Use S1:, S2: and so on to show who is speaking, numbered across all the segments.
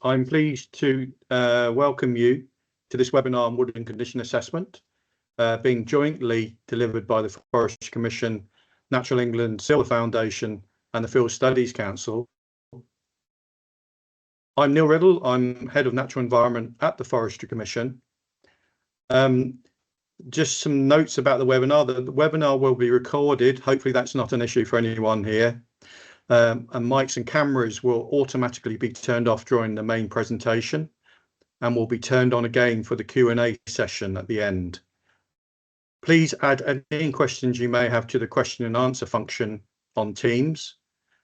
S1: I'm pleased to welcome you to this webinar on Woodland Condition Assessment, being jointly delivered by the Forestry Commission, Natural England, Sylva Foundation and the Field Studies Council. I'm Neil Riddle, I'm Head of Natural Environment at the Forestry Commission. Just some notes about the webinar. The webinar will be recorded. Hopefully that's not an issue for anyone here. And mics and cameras will automatically be turned off during the main presentation and will be turned on again for the Q&A session at the end. Please add any questions you may have to the question and answer function on Teams,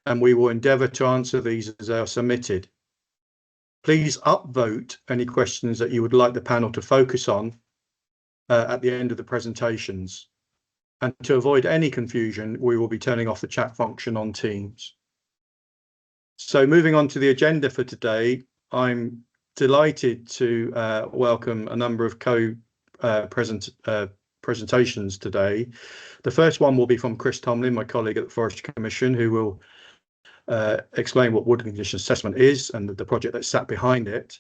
S1: and we will endeavour to answer these as they are submitted. Please upvote any questions that you would like the panel to focus on at the end of the presentations. And to avoid any confusion, we will be turning off the chat function on Teams. So moving on to the agenda for today, I'm delighted to welcome a number of presentations today. The first one will be from Chris Tomlin, my colleague at the Forestry Commission, who will explain what Woodland Condition Assessment is and the project that sat behind it.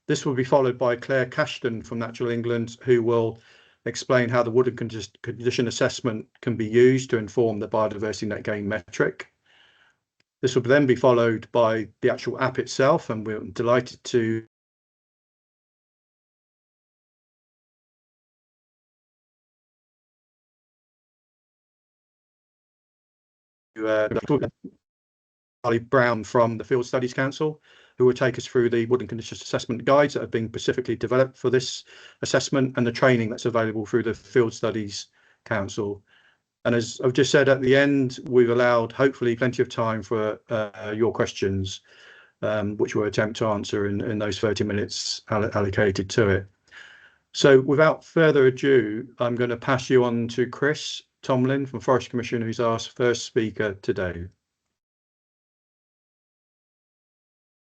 S1: This will be followed by Claire Cashton from Natural England, who will explain how the Woodland Condition Assessment can be used to inform the biodiversity net gain metric. This will then be followed by the actual app itself, and we're delighted to Charlie Brown from the Field Studies Council, who will take us through the Woodland Conditions Assessment guides that have been specifically developed for this assessment and the training that's available through the Field Studies Council. And as I've just said at the end, we've allowed hopefully plenty of time for your questions, which we'll attempt to answer in those 30 minutes allocated to it. So without further ado, I'm going to pass you on to Chris Tomlin from Forestry Commission, who's our first speaker today.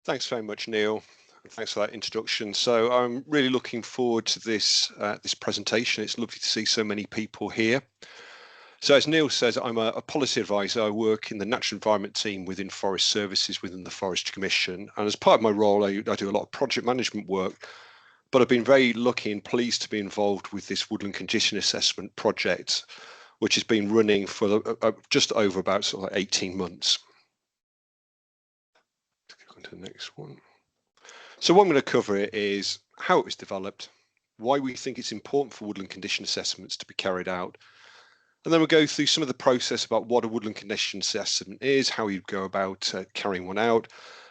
S2: Thanks very much, Neil. Thanks for that introduction. So I'm really looking forward to this presentation. It's lovely to see so many people here. So as Neil says, I'm a policy advisor. I work in the natural environment team within Forest Services within the Forestry Commission. And as part of my role, I do a lot of project management work, but I've been very lucky and pleased to be involved with this Woodland Condition Assessment project, which has been running for just over about sort of 18 months. To the next one. So what I'm going to cover is how it was developed, why we think it's important for woodland condition assessments to be carried out, and then we'll go through some of the process about what a woodland condition assessment is, how you go about carrying one out,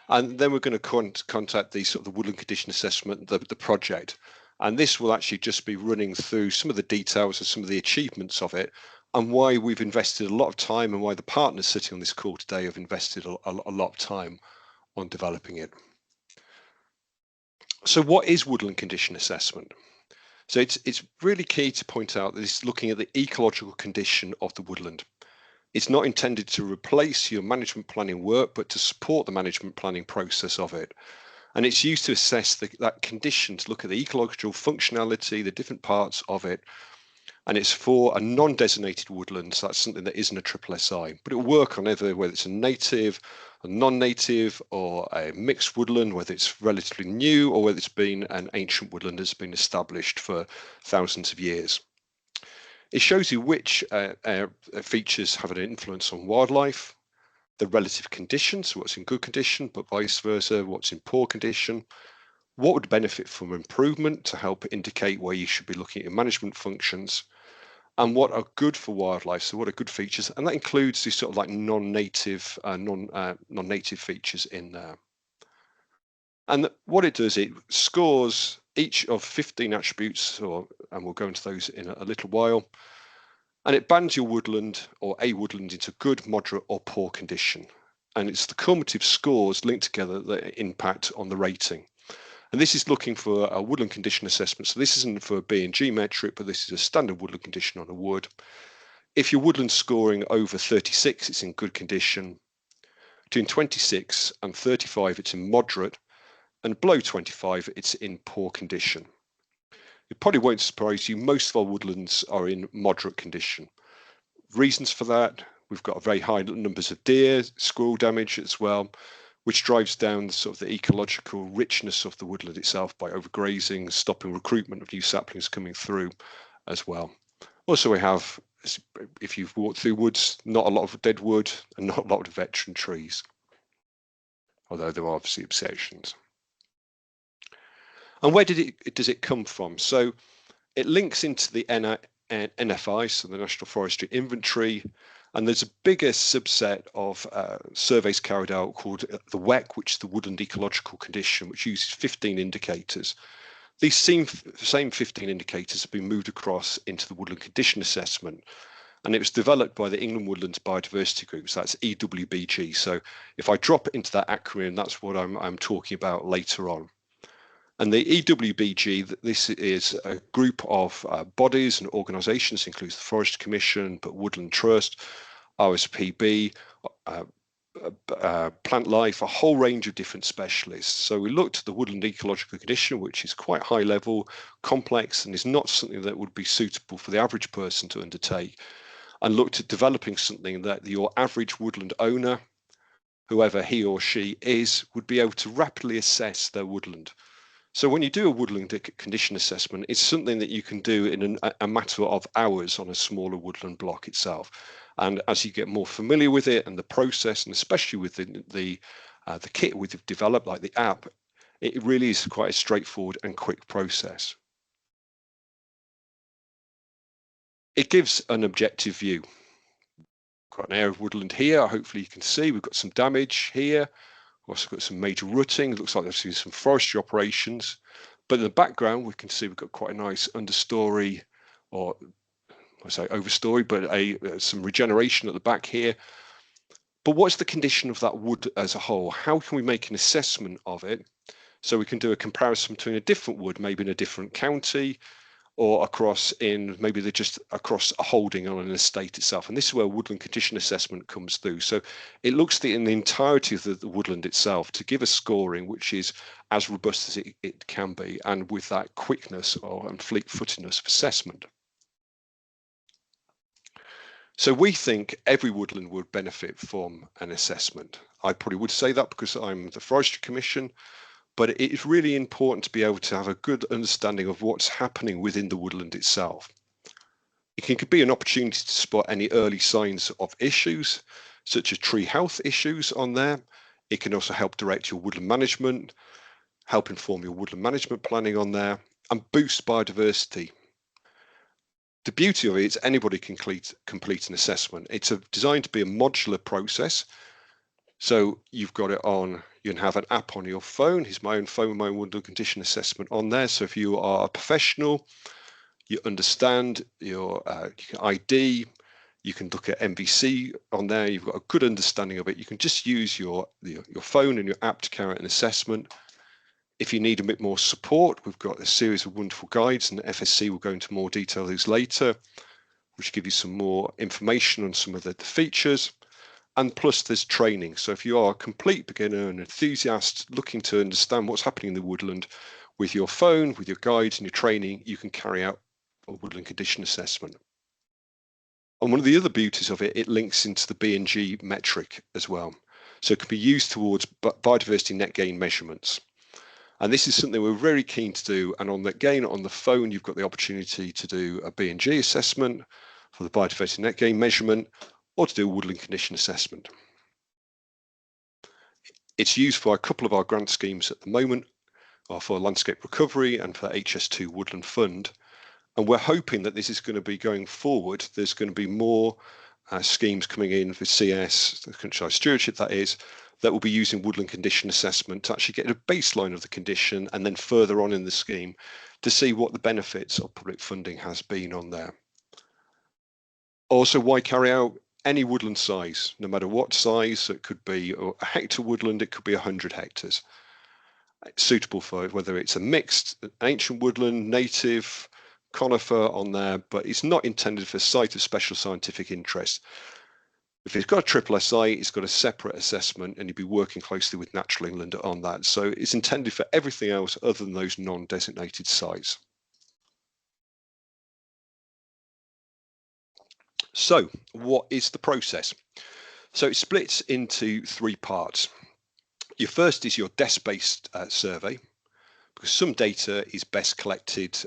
S2: and then we're going to contact the sort of the woodland condition assessment, the project, and this will actually just be running through some of the details and some of the achievements of it, and why we've invested a lot of time and why the partners sitting on this call today have invested a lot of time on developing it. So what is woodland condition assessment? So it's really key to point out that it's looking at the ecological condition of the woodland. It's not intended to replace your management planning work, but to support the management planning process of it. And it's used to assess that condition, to look at the ecological functionality, the different parts of it. And it's for a non-designated woodland, so that's something that isn't a SSSI, but it'll work on either whether it's a native, a non-native, or a mixed woodland, whether it's relatively new or whether it's been an ancient woodland that's been established for thousands of years. It shows you which features have an influence on wildlife, the relative condition, so what's in good condition, but vice versa, what's in poor condition, what would benefit from improvement to help indicate where you should be looking at your management functions, and what are good for wildlife, so what are good features, and that includes these sort of like non-native non-native features in there. And what it does, it scores each of 15 attributes, and we'll go into those in a little while, and it bands your woodland or a woodland into good, moderate or poor condition, and it's the cumulative scores linked together that impact on the rating. And this is looking for a woodland condition assessment. So this isn't for a B&G metric, but this is a standard woodland condition on a wood. If your woodland's scoring over 36, it's in good condition. Between 26 and 35, it's in moderate. And below 25, it's in poor condition. It probably won't surprise you, most of our woodlands are in moderate condition. Reasons for that, we've got very high numbers of deer, squirrel damage as well. which drives down sort of the ecological richness of the woodland itself by overgrazing, stopping recruitment of new saplings coming through as well. Also, we have, if you've walked through woods, not a lot of dead wood and not a lot of veteran trees, although there are obviously exceptions. And where does it come from? So it links into the NFI, so the National Forestry Inventory, and there's a bigger subset of surveys carried out called the WEC, which is the Woodland Ecological Condition, which uses 15 indicators. These same 15 indicators have been moved across into the Woodland Condition Assessment, and it was developed by the England Woodlands Biodiversity Group, so that's EWBG. So if I drop into that acronym, that's what I'm talking about later on. And the EWBG, this is a group of bodies and organisations, includes the Forestry Commission, but Woodland Trust, RSPB, Plant Life, a whole range of different specialists. So we looked at the woodland ecological condition, which is quite high level, complex, and is not something that would be suitable for the average person to undertake, and looked at developing something that your average woodland owner, whoever he or she is, would be able to rapidly assess their woodland. So when you do a woodland condition assessment, it's something that you can do in a matter of hours on a smaller woodland block itself. And as you get more familiar with it and the process, and especially with the kit we've developed, like the app, it really is quite a straightforward and quick process. It gives an objective view. Got an area of woodland here. Hopefully you can see we've got some damage here. We've also got some major rutting. It looks like there's been some forestry operations. But in the background, we can see we've got quite a nice understory, or I say overstory, but some regeneration at the back here. But what's the condition of that wood as a whole? How can we make an assessment of it so we can do a comparison between a different wood, maybe in a different county, or maybe they're just across a holding on an estate itself. And this is where woodland condition assessment comes through. So it looks in the entirety of the woodland itself to give a scoring which is as robust as it can be, and with that quickness and fleet-footedness of assessment. So we think every woodland would benefit from an assessment. I probably would say that because I'm the Forestry Commission, but it is really important to be able to have a good understanding of what's happening within the woodland itself. It can be an opportunity to spot any early signs of issues, such as tree health issues on there. It can also help direct your woodland management, help inform your woodland management planning on there, and boost biodiversity. The beauty of it is anybody can complete an assessment. It's designed to be a modular process. So you've got it on, you can have an app on your phone. Here's my own phone, my woodland condition assessment on there. So if you are a professional, you understand your you can ID, you can look at MVC on there. You've got a good understanding of it. You can just use your phone and your app to carry out an assessment. If you need a bit more support, we've got a series of wonderful guides, and the FSC will go into more detail these later, which give you some more information on some of the features. And plus there's training. So if you are a complete beginner and enthusiast looking to understand what's happening in the woodland, with your phone, with your guides and your training, you can carry out a woodland condition assessment. And one of the other beauties of it, it links into the B&G metric as well. So it can be used towards biodiversity net gain measurements. And this is something we're very keen to do. And on the phone, you've got the opportunity to do a B&G assessment for the biodiversity net gain measurement, or to do a woodland condition assessment. It's used for a couple of our grant schemes at the moment, for landscape recovery and for HS2 Woodland Fund. And we're hoping that this is going to be going forward. There's going to be more schemes coming in for CS, the countryside stewardship that is, that will be using woodland condition assessment to actually get a baseline of the condition, and then further on in the scheme to see what the benefits of public funding has been on there. Also, why carry out any woodland size, no matter what size? So it could be a hectare woodland, it could be 100 hectares. It's suitable for whether it's a mixed ancient woodland, native, conifer on there, but it's not intended for a site of special scientific interest. If it's got a triple SI, it's got a separate assessment, and you'd be working closely with Natural England on that. So it's intended for everything else other than those non-designated sites. So what is the process? So it splits into 3 parts. Your first is your desk-based survey, because some data is best collected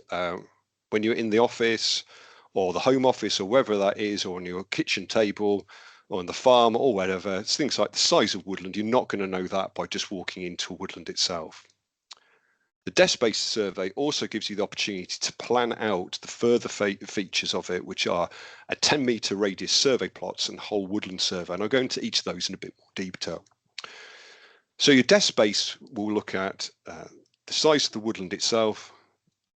S2: when you're in the office or the home office or wherever that is, or on your kitchen table or on the farm or wherever. It's things like the size of woodland. You're not going to know that by just walking into a woodland itself. The desk-based survey also gives you the opportunity to plan out the further features of it, which are a 10-metre radius survey plots and whole woodland survey. And I'll go into each of those in a bit more detail. So your desk-based will look at the size of the woodland itself.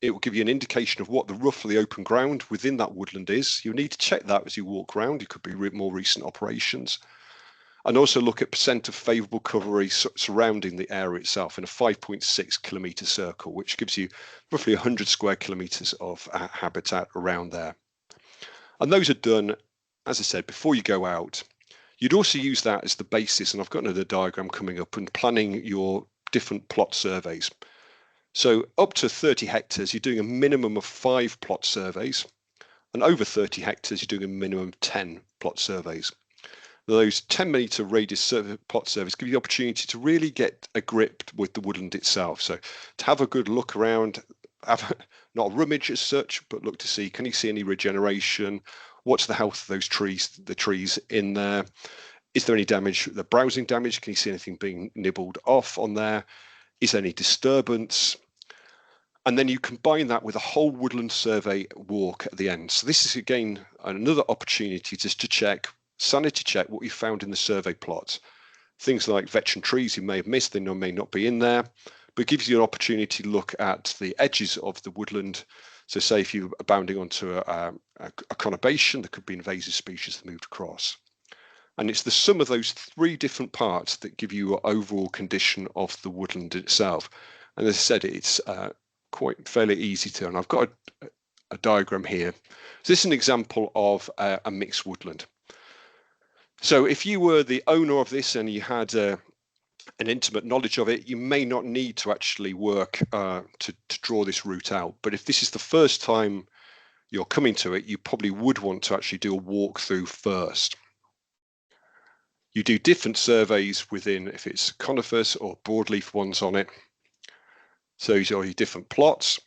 S2: It will give you an indication of what the roughly open ground within that woodland is. You'll need to check that as you walk around. It could be more recent operations. And also look at percent of favourable coverage surrounding the area itself in a 5.6 kilometre circle, which gives you roughly 100 square kilometres of habitat around there. And those are done, as I said, before you go out. You'd also use that as the basis, and I've got another diagram coming up, and planning your different plot surveys. So up to 30 hectares, you're doing a minimum of 5 plot surveys, and over 30 hectares, you're doing a minimum of 10 plot surveys. Those 10-metre radius plot surveys give you the opportunity to really get a grip with the woodland itself. So to have a good look around, not a rummage as such, but look to see, can you see any regeneration? What's the health of those trees, the trees in there? Is there any damage, the browsing damage? Can you see anything being nibbled off on there? Is there any disturbance? And then you combine that with a whole woodland survey walk at the end. So this is again another opportunity just to check, sanity check what you found in the survey plot. Things like veteran trees you may have missed, they may not be in there, but it gives you an opportunity to look at the edges of the woodland. So say if you're bounding onto a conurbation, there could be invasive species that moved across. And it's the sum of those 3 different parts that give you an overall condition of the woodland itself. And as I said, it's quite fairly easy to, and I've got a diagram here. So this is an example of a mixed woodland. So if you were the owner of this and you had an intimate knowledge of it, you may not need to actually work to draw this route out. But if this is the first time you're coming to it, you probably would want to actually do a walkthrough first. You do different surveys within, if it's conifers or broadleaf ones on it. So these are your different plots.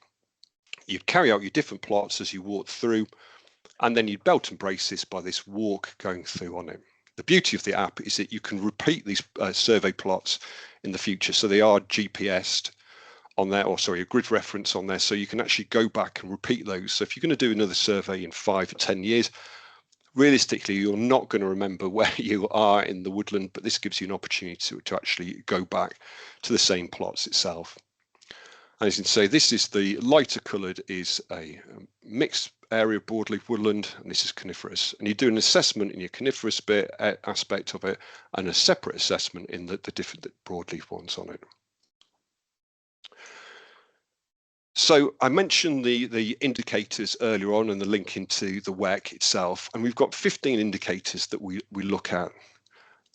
S2: You carry out your different plots as you walk through, and then you belt and brace this by this walk going through on it. The beauty of the app is that you can repeat these survey plots in the future. So they are GPSed on there, or sorry, a grid reference on there. So you can actually go back and repeat those. So if you're going to do another survey in 5 or 10 years, realistically, you're not going to remember where you are in the woodland, but this gives you an opportunity to actually go back to the same plots itself. And as you can see, this is the lighter coloured is a mixed area broadleaf woodland, and this is coniferous. And you do an assessment in your coniferous bit aspect of it, and a separate assessment in the different broadleaf ones on it. So I mentioned the indicators earlier on and the link into the WEC itself, and we've got 15 indicators that we look at.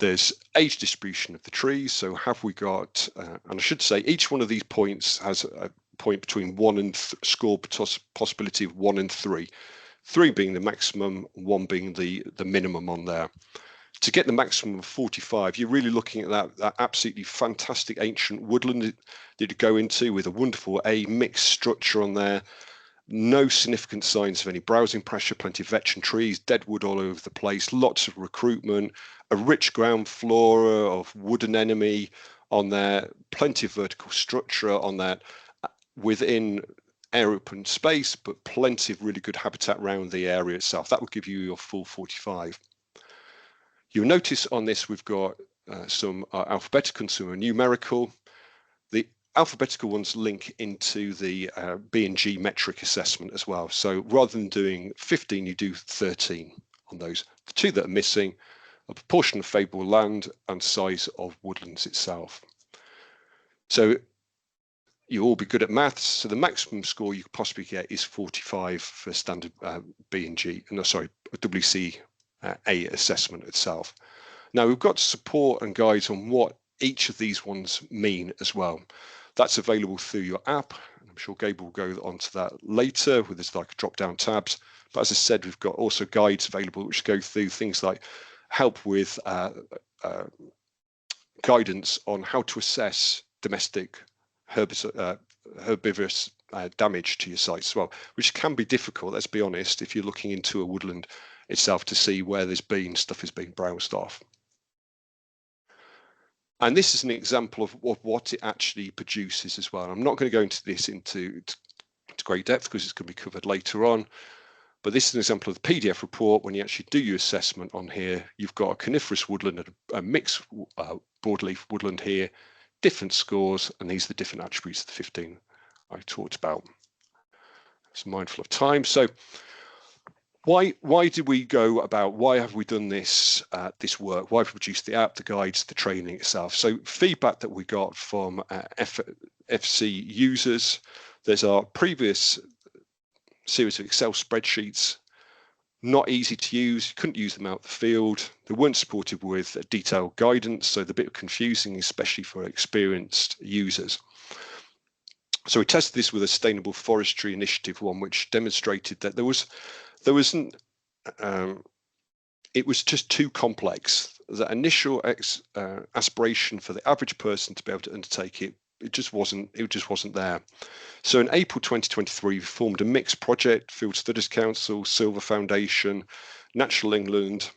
S2: There's age distribution of the trees. So have we got, and I should say each one of these points has a point between 1 and score possibility of 1 and 3. 3 being the maximum, 1 being the minimum on there. To get the maximum of 45, you're really looking at that absolutely fantastic ancient woodland that you go into with a wonderful mixed structure on there. No significant signs of any browsing pressure, plenty of veteran trees, dead wood all over the place, lots of recruitment, a rich ground flora of wood anemone on there, plenty of vertical structure on that within open space, but plenty of really good habitat around the area itself. That will give you your full 45. You'll notice on this we've got some alphabetical and some numerical. The alphabetical ones link into the B&G metric assessment as well. So rather than doing 15, you do 13 on those. The 2 that are missing are proportion of favourable land and size of woodlands itself. So you'll all be good at maths. So the maximum score you could possibly get is 45 for standard B&G, no, sorry, WC A assessment itself. Now we've got support and guides on what each of these ones mean as well. That's available through your app. I'm sure Gabe will go onto that later with this like drop-down tabs. But as I said, we've got also guides available which go through things like help with guidance on how to assess domestic herbivorous damage to your sites as well, which can be difficult, let's be honest, if you're looking into a woodland itself to see where there's been stuff is being browsed off. And this is an example of what it actually produces as well. I'm not going to go into this into great depth because it's going to be covered later on. But this is an example of the PDF report. When you actually do your assessment on here, you've got a coniferous woodland and a mixed broadleaf woodland here, different scores, and these are the different attributes of the 15 I talked about. It's mindful of time. So why did we go about, why have we done this this work? Why have we produced the app, the guides, the training itself? So feedback that we got from FC users, there's our previous series of Excel spreadsheets, not easy to use, you couldn't use them out the field, they weren't supported with detailed guidance, so they're a bit confusing, especially for experienced users. So we tested this with a Sustainable Forestry Initiative one, which demonstrated that it was just too complex. The initial aspiration for the average person to be able to undertake it, it just wasn't there. So in April 2023, we formed a mixed project, Field Studies Council, Sylva Foundation, Natural England,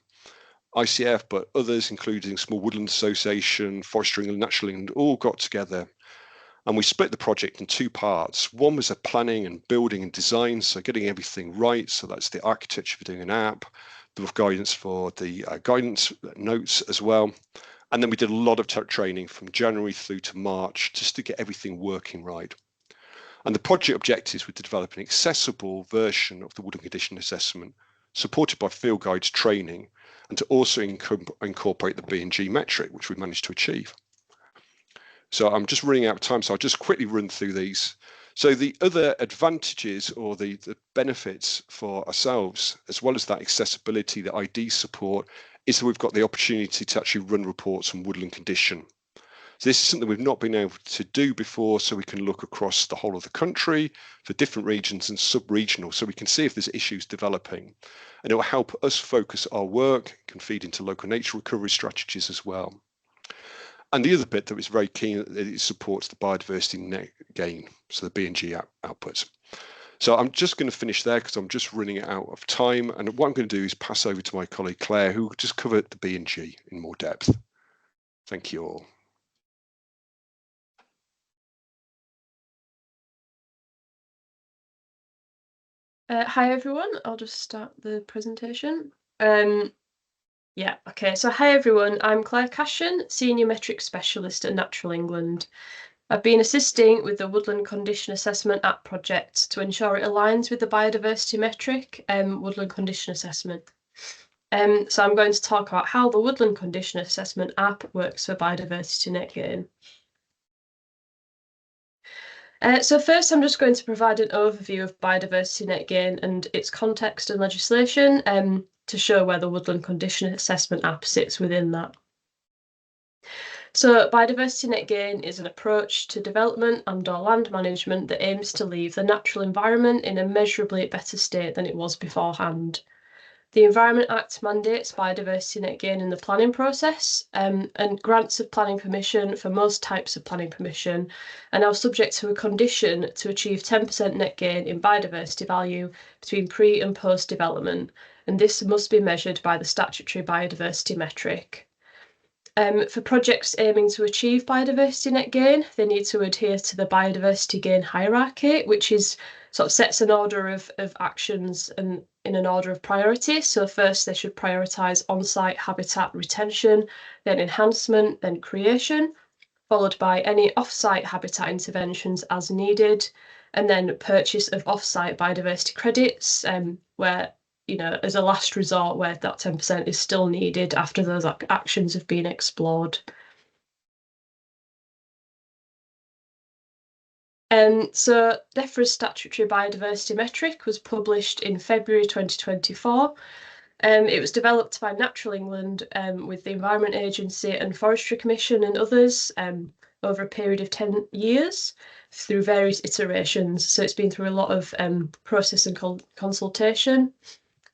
S2: ICF, but others, including Small Woodland Association, Forestry England, Natural England, all got together. And we split the project in two parts. One was a planning and building and design, so getting everything right. So that's the architecture for doing an app, the guidance for the guidance notes as well. And then we did a lot of training from January through to March just to get everything working right. And the project objectives were to develop an accessible version of the Woodland Condition Assessment, supported by field guides training, and to also incorporate the B&G metric, which we managed to achieve. So I'm just running out of time, so I'll just quickly run through these. So the other advantages or the benefits for ourselves, as well as that accessibility, the ID support, is that we've got the opportunity to actually run reports on woodland condition. So this is something we've not been able to do before, so we can look across the whole of the country for different regions and sub-regional, so we can see if there's issues developing. And it will help us focus our work, can feed into local nature recovery strategies as well. And the other bit that was very keen, it supports the biodiversity net gain, so the B&G outputs. So I'm just going to finish there because I'm just running out of time. And what I'm going to do is pass over to my colleague Claire, who will just cover the B&G in more depth. Thank you all.
S3: Hi everyone, I'll just start the presentation. Yeah, okay, so hi everyone, I'm Claire Cashion, Senior Metrics Specialist at Natural England. I've been assisting with the Woodland Condition Assessment app project to ensure it aligns with the biodiversity metric, Woodland Condition Assessment. So I'm going to talk about how the Woodland Condition Assessment app works for biodiversity net gain. So first, I'm just going to provide an overview of biodiversity net gain and its context and legislation to show where the Woodland Condition Assessment app sits within that. So biodiversity net gain is an approach to development and/or land management that aims to leave the natural environment in a measurably better state than it was beforehand. The Environment Act mandates biodiversity net gain in the planning process, and grants of planning permission for most types of planning permission are now subject to a condition to achieve 10% net gain in biodiversity value between pre and post development, and this must be measured by the statutory biodiversity metric. For projects aiming to achieve biodiversity net gain, they need to adhere to the biodiversity gain hierarchy, which is sort of sets an order of actions and in an order of priority. So first they should prioritise on-site habitat retention, then enhancement, then creation, followed by any off-site habitat interventions as needed, and then purchase of off-site biodiversity credits, where, you know, as a last resort where that 10% is still needed after those actions have been explored. So DEFRA's statutory biodiversity metric was published in February 2024. It was developed by Natural England with the Environment Agency and Forestry Commission and others over a period of 10 years through various iterations. So it's been through a lot of process and consultation.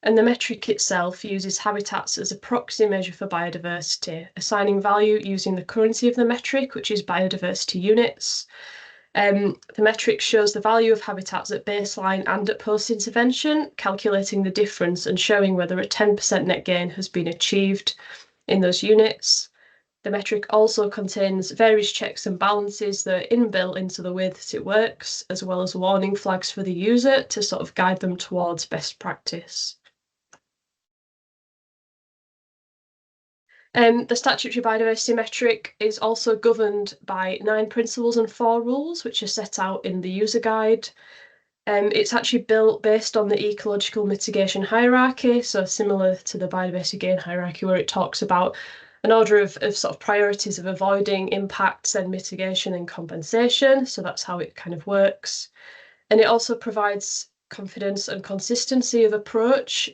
S3: And the metric itself uses habitats as a proxy measure for biodiversity, assigning value using the currency of the metric, which is biodiversity units. The metric shows the value of habitats at baseline and at post-intervention, calculating the difference and showing whether a 10% net gain has been achieved in those units. The metric also contains various checks and balances that are inbuilt into the way that it works, as well as warning flags for the user to sort of guide them towards best practice. The statutory biodiversity metric is also governed by 9 principles and 4 rules, which are set out in the user guide. It's actually built based on the ecological mitigation hierarchy, so similar to the biodiversity gain hierarchy, where it talks about an order of sort of priorities of avoiding impacts, then mitigation and compensation. So that's how it kind of works. And it also provides confidence and consistency of approach,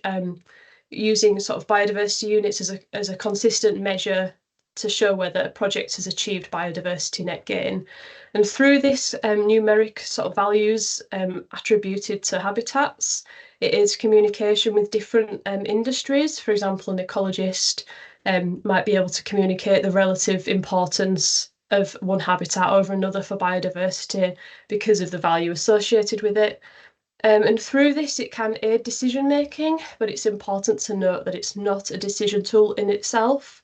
S3: using sort of biodiversity units as a consistent measure to show whether a project has achieved biodiversity net gain. And through this numeric sort of values attributed to habitats, it is communication with different industries. For example, an ecologist might be able to communicate the relative importance of one habitat over another for biodiversity because of the value associated with it. And through this, it can aid decision making, but it's important to note that it's not a decision tool in itself.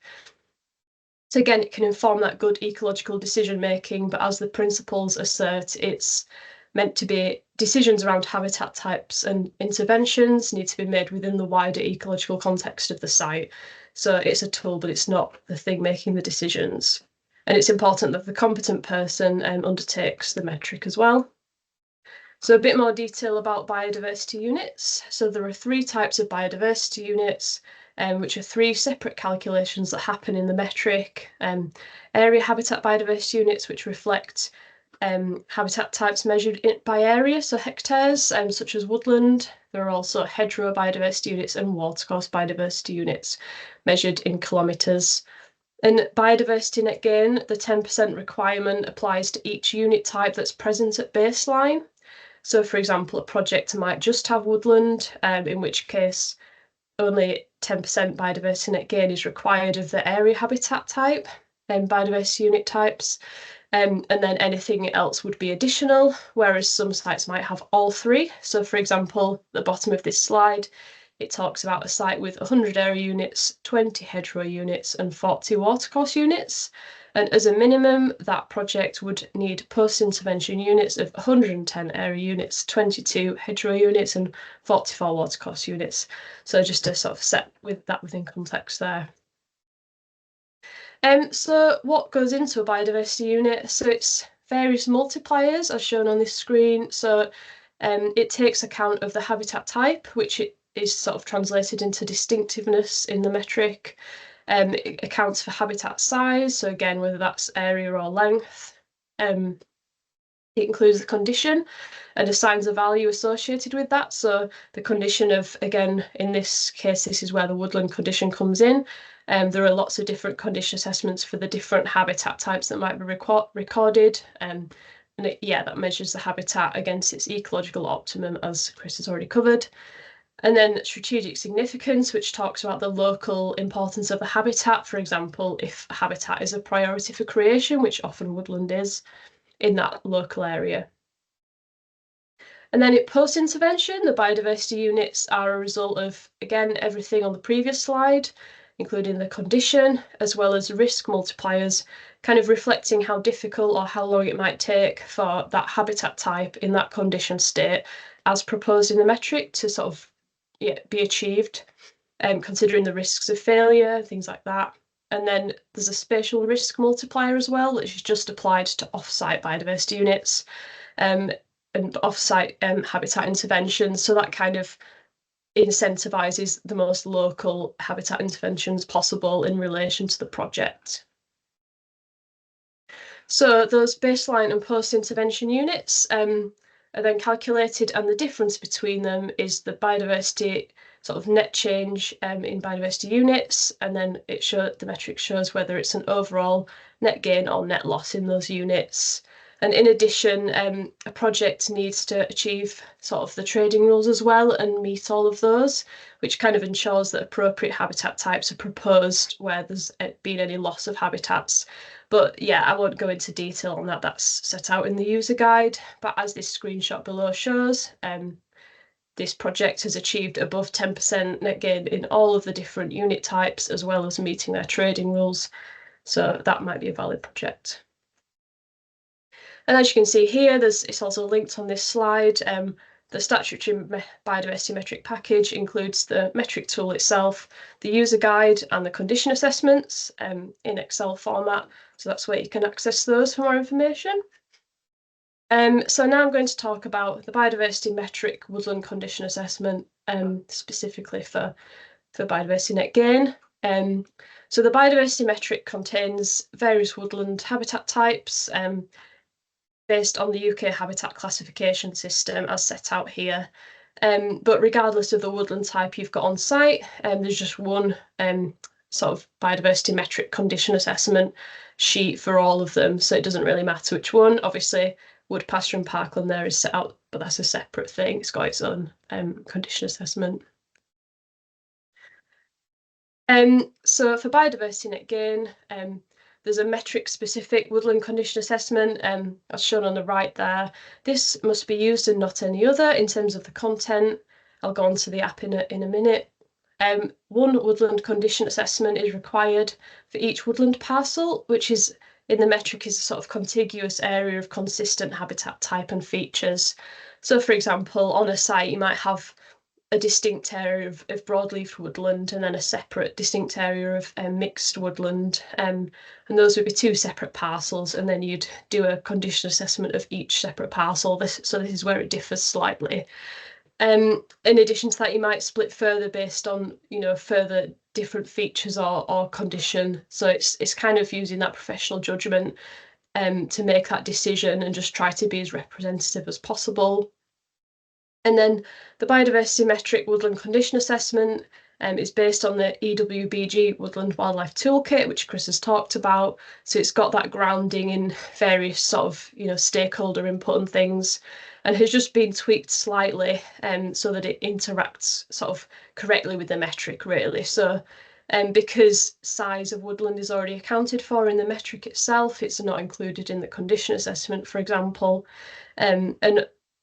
S3: So again, it can inform that good ecological decision making, but as the principles assert, it's meant to be decisions around habitat types and interventions need to be made within the wider ecological context of the site. So it's a tool, but it's not the thing making the decisions. And it's important that the competent person undertakes the metric as well. So a bit more detail about biodiversity units. So there are 3 types of biodiversity units, which are 3 separate calculations that happen in the metric. Area habitat biodiversity units, which reflect habitat types measured by area, so hectares, such as woodland. There are also hedgerow biodiversity units and watercourse biodiversity units measured in kilometres. And biodiversity net gain, the 10% requirement applies to each unit type that's present at baseline. So, for example, a project might just have woodland, in which case only 10% biodiversity net gain is required of the area habitat type and biodiversity unit types. And then anything else would be additional, whereas some sites might have all 3. So, for example, at the bottom of this slide, it talks about a site with 100 area units, 20 hedgerow units, and 40 watercourse units. And as a minimum, that project would need post-intervention units of 110 area units, 22 hedgerow units, and 44 watercourse units. So just to sort of set with that within context there. So what goes into a biodiversity unit? So it's various multipliers as shown on this screen. So it takes account of the habitat type, which it is sort of translated into distinctiveness in the metric. It accounts for habitat size, so again, whether that's area or length. It includes the condition and assigns a value associated with that. So the condition of, again, in this case, this is where the woodland condition comes in. There are lots of different condition assessments for the different habitat types that might be recorded. And that measures the habitat against its ecological optimum, as Chris has already covered. And then strategic significance, which talks about the local importance of a habitat. For example, if a habitat is a priority for creation, which often woodland is in that local area. And then at post-intervention, the biodiversity units are a result of, again, everything on the previous slide, including the condition, as well as risk multipliers, kind of reflecting how difficult or how long it might take for that habitat type in that condition state, as proposed in the metric, to sort of be achieved, considering the risks of failure, things like that. And then there's a spatial risk multiplier as well, which is just applied to off-site biodiversity units and off-site habitat interventions. So that kind of incentivises the most local habitat interventions possible in relation to the project. So those baseline and post-intervention units are then calculated, and the difference between them is the biodiversity sort of net change in biodiversity units, and then the metric shows whether it's an overall net gain or net loss in those units. And in addition, a project needs to achieve sort of the trading rules as well and meet all of those, which kind of ensures that appropriate habitat types are proposed where there's been any loss of habitats. But yeah, I won't go into detail on that. That's set out in the user guide. But as this screenshot below shows, this project has achieved above 10% net gain in all of the different unit types, as well as meeting their trading rules. So that might be a valid project. And as you can see here, it's also linked on this slide. The statutory biodiversity metric package includes the metric tool itself, the user guide, and the condition assessments in Excel format. So that's where you can access those for more information. So now I'm going to talk about the biodiversity metric woodland condition assessment, specifically for biodiversity net gain. So the biodiversity metric contains various woodland habitat types based on the UK habitat classification system as set out here. But regardless of the woodland type you've got on site, there's just one sort of biodiversity metric condition assessment sheet for all of them. So it doesn't really matter which one. Obviously, wood, pasture and parkland there is set out, but that's a separate thing. It's got its own condition assessment. So for biodiversity net gain, there's a metric-specific woodland condition assessment, as shown on the right there. This must be used and not any other in terms of the content. I'll go on to the app in a minute. One woodland condition assessment is required for each woodland parcel, which is in the metric is a sort of contiguous area of consistent habitat type and features. So for example, on a site, you might have a distinct area of broadleaf woodland and then a separate distinct area of mixed woodland, and those would be two separate parcels, and then you'd do a condition assessment of each separate parcel. So this is where it differs slightly. In addition to that, you might split further based on, you know, further different features or condition. So it's kind of using that professional judgment to make that decision and just try to be as representative as possible. And then the biodiversity metric woodland condition assessment is based on the EWBG Woodland Wildlife Toolkit, which Chris has talked about. So it's got that grounding in various sort of, you know, stakeholder input and things, and has just been tweaked slightly so that it interacts sort of correctly with the metric, really. So because size of woodland is already accounted for in the metric itself, it's not included in the condition assessment, for example, and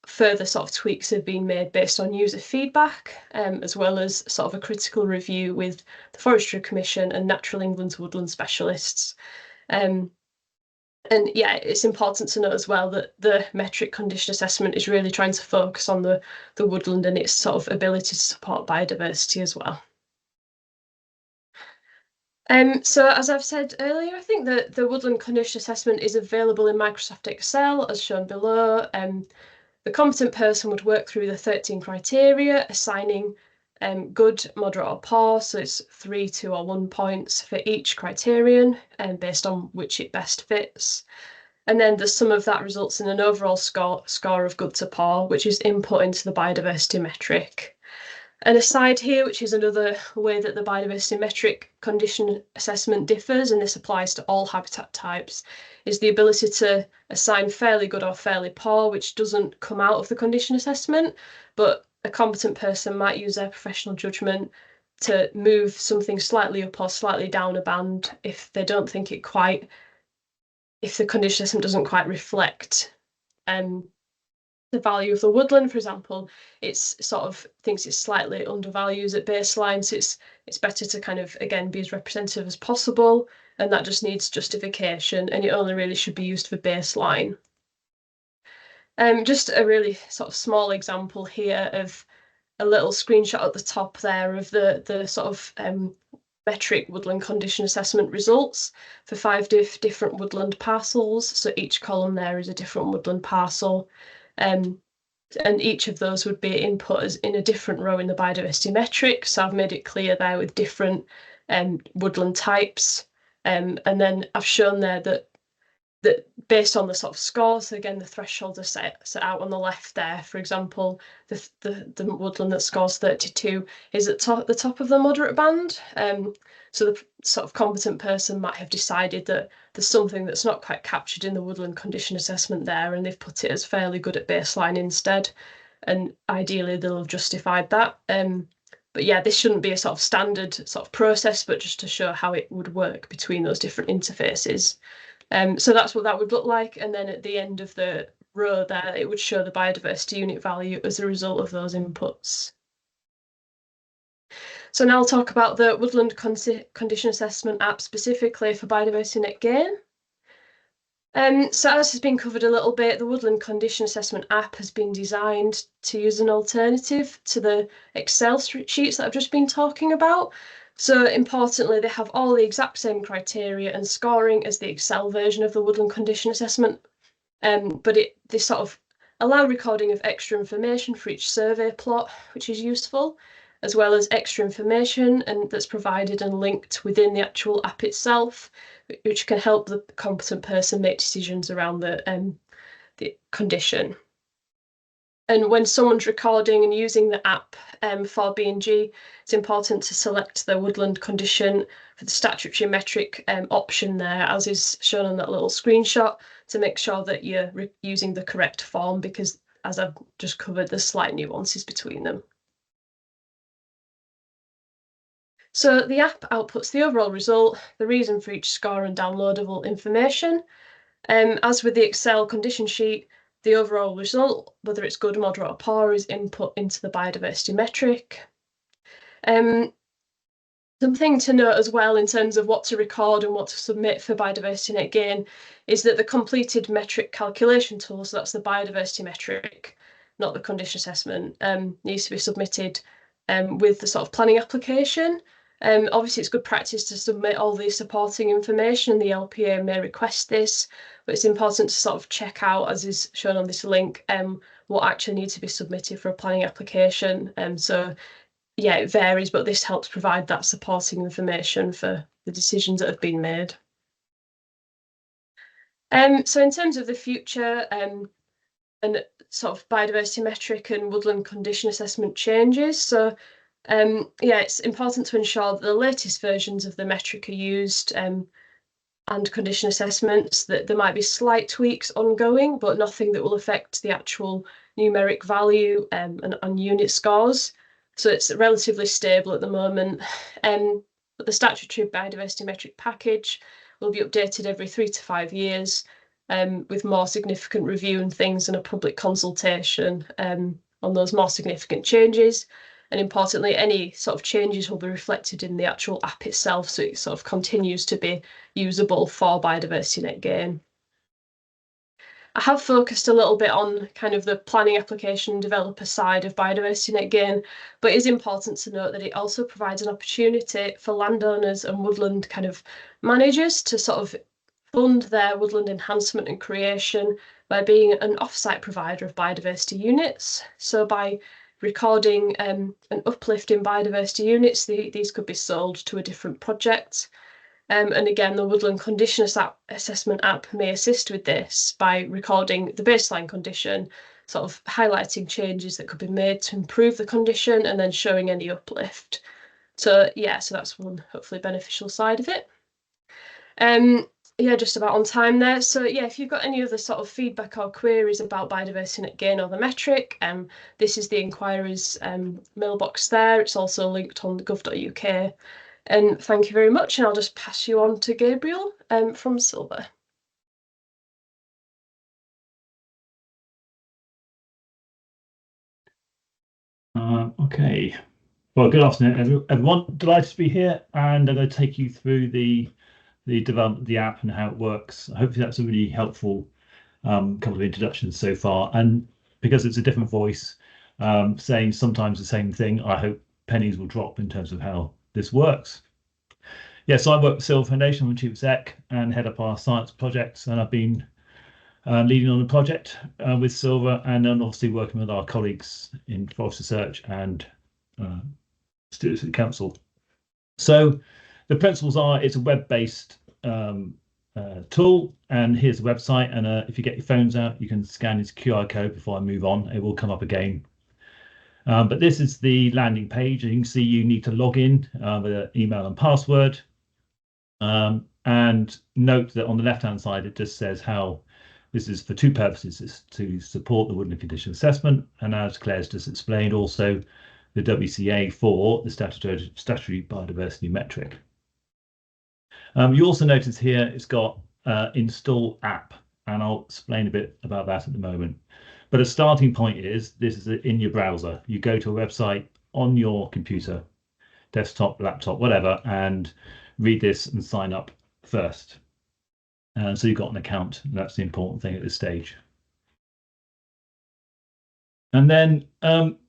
S3: further sort of tweaks have been made based on user feedback, as well as sort of a critical review with the Forestry Commission and Natural England's woodland specialists. And yeah, it's important to note as well that the metric condition assessment is really trying to focus on the woodland and its sort of ability to support biodiversity as well. So as I've said earlier, I think that the woodland condition assessment is available in Microsoft Excel as shown below. The competent person would work through the 13 criteria, assigning good, moderate or poor, so it's 3, 2 or 1 points for each criterion based on which it best fits. And then the sum of that results in an overall score of good to poor, which is input into the biodiversity metric. An aside here, which is another way that the biodiversity metric condition assessment differs, and this applies to all habitat types, is the ability to assign fairly good or fairly poor, which doesn't come out of the condition assessment, but a competent person might use their professional judgment to move something slightly up or slightly down a band if they don't think it quite, if the condition assessment doesn't quite reflect the value of the woodland. For example, it's sort of thinks it's slightly undervalued at baseline, so it's better to kind of, again, be as representative as possible, and that just needs justification, and it only really should be used for baseline. Just a really sort of small example here of a little screenshot at the top there of the sort of metric woodland condition assessment results for 5 different woodland parcels. So each column there is a different woodland parcel. And each of those would be input as in a different row in the biodiversity metric. So I've made it clear there with different woodland types. And then I've shown there that that based on the sort of scores, so again, the thresholds are set out on the left there. For example, the woodland that scores 32 is at the top of the moderate band. So the sort of competent person might have decided that there's something that's not quite captured in the woodland condition assessment there, and they've put it as fairly good at baseline instead. And ideally, they'll have justified that. But yeah, this shouldn't be a sort of standard sort of process, but just to show how it would work between those different interfaces. So that's what that would look like. And then at the end of the row there, it would show the biodiversity unit value as a result of those inputs. So now I'll talk about the Woodland Condition Assessment app specifically for biodiversity net gain. So as has been covered a little bit, the Woodland Condition Assessment app has been designed to use an alternative to the Excel sheets that I've just been talking about. So importantly, they have all the exact same criteria and scoring as the Excel version of the Woodland Condition Assessment, but they sort of allow recording of extra information for each survey plot, which is useful, as well as extra information and that's provided and linked within the actual app itself, which can help the competent person make decisions around the condition. And when someone's recording and using the app for B&G, it's important to select the woodland condition for the statutory metric option there, as is shown on that little screenshot, to make sure that you're using the correct form, because as I've just covered, there's slight nuances between them. So the app outputs the overall result, the reason for each score and downloadable information. As with the Excel condition sheet, the overall result, whether it's good, moderate or poor, is input into the biodiversity metric. Something to note as well in terms of what to record and what to submit for biodiversity net gain is that the completed metric calculation tool, so that's the biodiversity metric, not the condition assessment, needs to be submitted with the sort of planning application. Obviously, it's good practice to submit all the supporting information, and the LPA may request this, but it's important to sort of check out, as is shown on this link, what actually needs to be submitted for a planning application. So yeah, it varies, but this helps provide that supporting information for the decisions that have been made. So in terms of the future and sort of biodiversity metric and woodland condition assessment changes, so yeah, it's important to ensure that the latest versions of the metric are used and condition assessments, that there might be slight tweaks ongoing, but nothing that will affect the actual numeric value and unit scores. So it's relatively stable at the moment. But the statutory biodiversity metric package will be updated every 3 to 5 years with more significant review and things and a public consultation on those more significant changes. And importantly, any sort of changes will be reflected in the actual app itself, so it sort of continues to be usable for biodiversity net gain. I have focused a little bit on kind of the planning application developer side of biodiversity net gain, but it is important to note that it also provides an opportunity for landowners and woodland kind of managers to sort of fund their woodland enhancement and creation by being an off-site provider of biodiversity units. So by recording an uplift in biodiversity units, these could be sold to a different project. And again, the Woodland Condition Assessment app may assist with this by recording the baseline condition, sort of highlighting changes that could be made to improve the condition and then showing any uplift. So yeah, so that's one hopefully beneficial side of it. Yeah, just about on time there. So yeah, if you've got any other sort of feedback or queries about biodiversity net gain or the metric, this is the inquiries mailbox there. It's also linked on gov.uk. And thank you very much. And I'll just pass you on to Gabriel from Sylva.
S4: Okay. Well, good afternoon, everyone. Delighted to be here, and I'm going to take you through the development of the app and how it works. Hopefully that's a really helpful couple of introductions so far. And because it's a different voice saying sometimes the same thing, I hope pennies will drop in terms of how this works. Yeah, so I work with Sylva Foundation. I'm Chief Exec and head up our science projects, and I've been leading on the project with Sylva, and then obviously working with our colleagues in Forest Research and students at the council. So the principles are, it's a web-based tool, and here's the website. And if you get your phones out, you can scan this QR code before I move on. It will come up again. But this is the landing page, and you can see you need to log in with an email and password. And note that on the left-hand side, it just says how this is for two purposes: is to support the Woodland Condition Assessment, and as Claire's just explained, also the WCA for the statutory biodiversity metric. You also notice here it's got install app, and I'll explain a bit about that at the moment. But a starting point is this is in your browser. You go to a website on your computer, desktop, laptop, whatever, and read this and sign up first. And so you've got an account. And that's the important thing at this stage. And then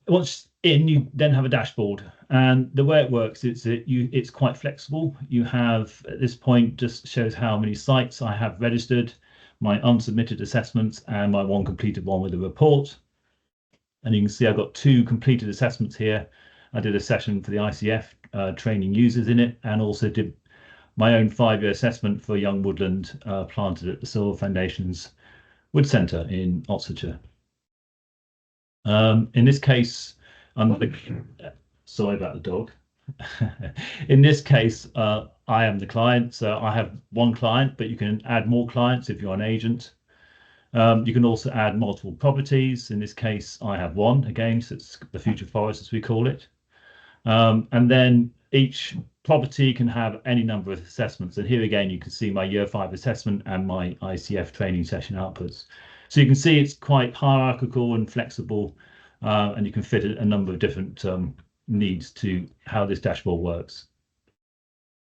S4: once in, you then have a dashboard. And the way it works is it's quite flexible. You have, at this point, just shows how many sites I have registered, my unsubmitted assessments, and my one completed one with a report. And you can see I've got 2 completed assessments here. I did a session for the ICF training users in it, and also did my own 5-year assessment for young woodland planted at the Sylva Foundation's Wood Centre in Oxfordshire. In this case, sorry about the dog. In this case, I am the client, so I have one client, but you can add more clients if you're an agent. You can also add multiple properties. In this case, I have one, again, so it's the future forest, as we call it. And then each property can have any number of assessments. And here again, you can see my year 5 assessment and my ICF training session outputs. So you can see it's quite hierarchical and flexible, and you can fit a number of different needs to how this dashboard works.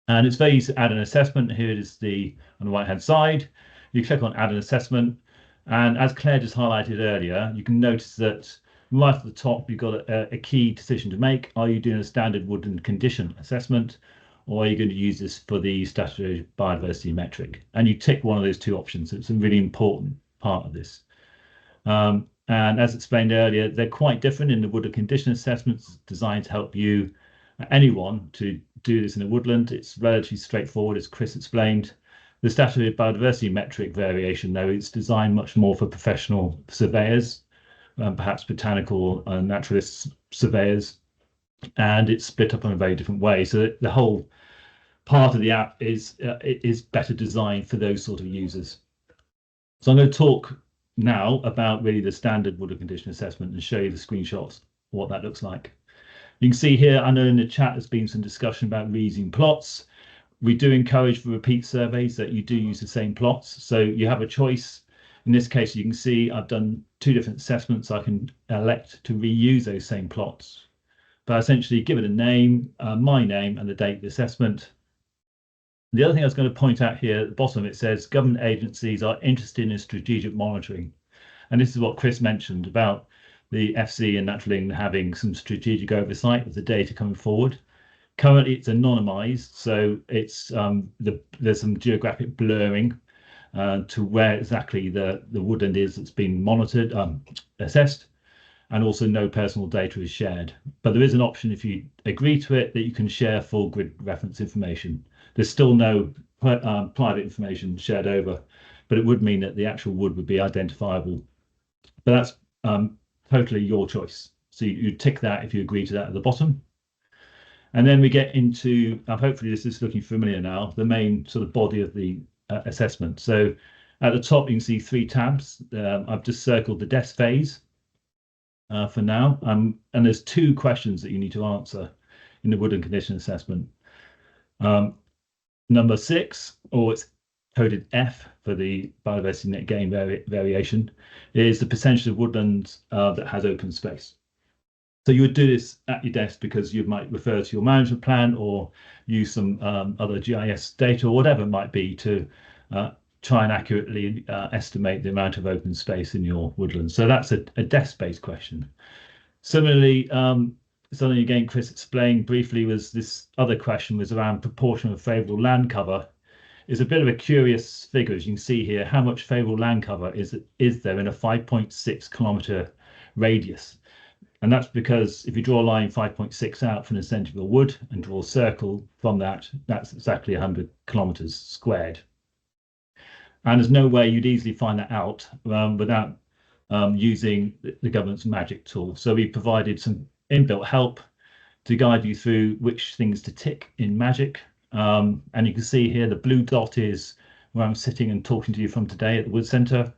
S4: And it's very easy to add an assessment. Here it is on the right hand side. You click on add an assessment, and as Claire just highlighted earlier, you can notice that right at the top you've got a key decision to make. Are you doing a standard woodland condition assessment, or are you going to use this for the statutory biodiversity metric? And you tick one of those 2 options. It's a really important part of this. And as explained earlier, they're quite different in the woodland condition assessments, designed to help you, anyone, to do this in a woodland. It's relatively straightforward, as Chris explained. The statutory biodiversity metric variation, though, it's designed much more for professional surveyors, perhaps botanical and naturalist surveyors, and it's split up in a very different way. So the whole part of the app is better designed for those sort of users. So I'm going to talk now about really the standard woodland condition assessment and show you the screenshots, what that looks like. You can see here, I know in the chat there's been some discussion about reusing plots. We do encourage for repeat surveys that you do use the same plots. So you have a choice. In this case, you can see I've done 2 different assessments. I can elect to reuse those same plots, but essentially give it a name, my name, and the date of the assessment. The other thing I was going to point out here at the bottom, it says government agencies are interested in strategic monitoring. And this is what Chris mentioned about the FC and Natural England having some strategic oversight of the data coming forward. Currently, it's anonymized, so it's there's some geographic blurring to where exactly the woodland is that's been monitored, assessed, and also no personal data is shared. But there is an option, if you agree to it, that you can share full grid reference information. There's still no private information shared over, but it would mean that the actual wood would be identifiable. But that's totally your choice. So you tick that if you agree to that at the bottom. And then we get into, hopefully this is looking familiar now, the main sort of body of the assessment. So at the top, you can see 3 tabs. I've just circled the DES phase for now. And there's 2 questions that you need to answer in the woodland condition assessment. Number 6, or it's coded F for the biodiversity net gain variation, is the percentage of woodland that has open space. So you would do this at your desk because you might refer to your management plan or use some other GIS data or whatever it might be to try and accurately estimate the amount of open space in your woodland. So that's a desk-based question. Similarly, something again Chris explained briefly was this other question was around proportion of favourable land cover. Is a bit of a curious figure, as you can see here. How much favourable land cover is there in a 5.6 kilometre radius? And that's because if you draw a line 5.6 out from the centre of a wood and draw a circle from that, that's exactly 100 kilometres squared. And there's no way you'd easily find that out without using the government's magic tool. So we provided some inbuilt help to guide you through which things to tick in magic. And you can see here the blue dot is where I'm sitting and talking to you from today at the Wood Centre,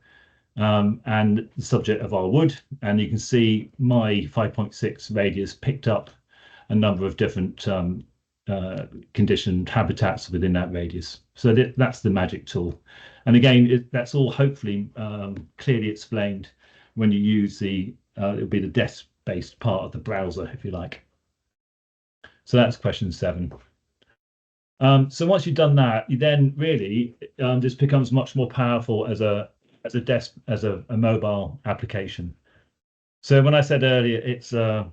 S4: and the subject of our wood. And you can see my 5.6 radius picked up a number of different conditioned habitats within that radius. So that's the magic tool. And again, that's all hopefully clearly explained when you use it'll be the desk-based part of the browser, if you like. So that's question 7. So once you've done that, you then really this becomes much more powerful as a mobile application. So when I said earlier it's a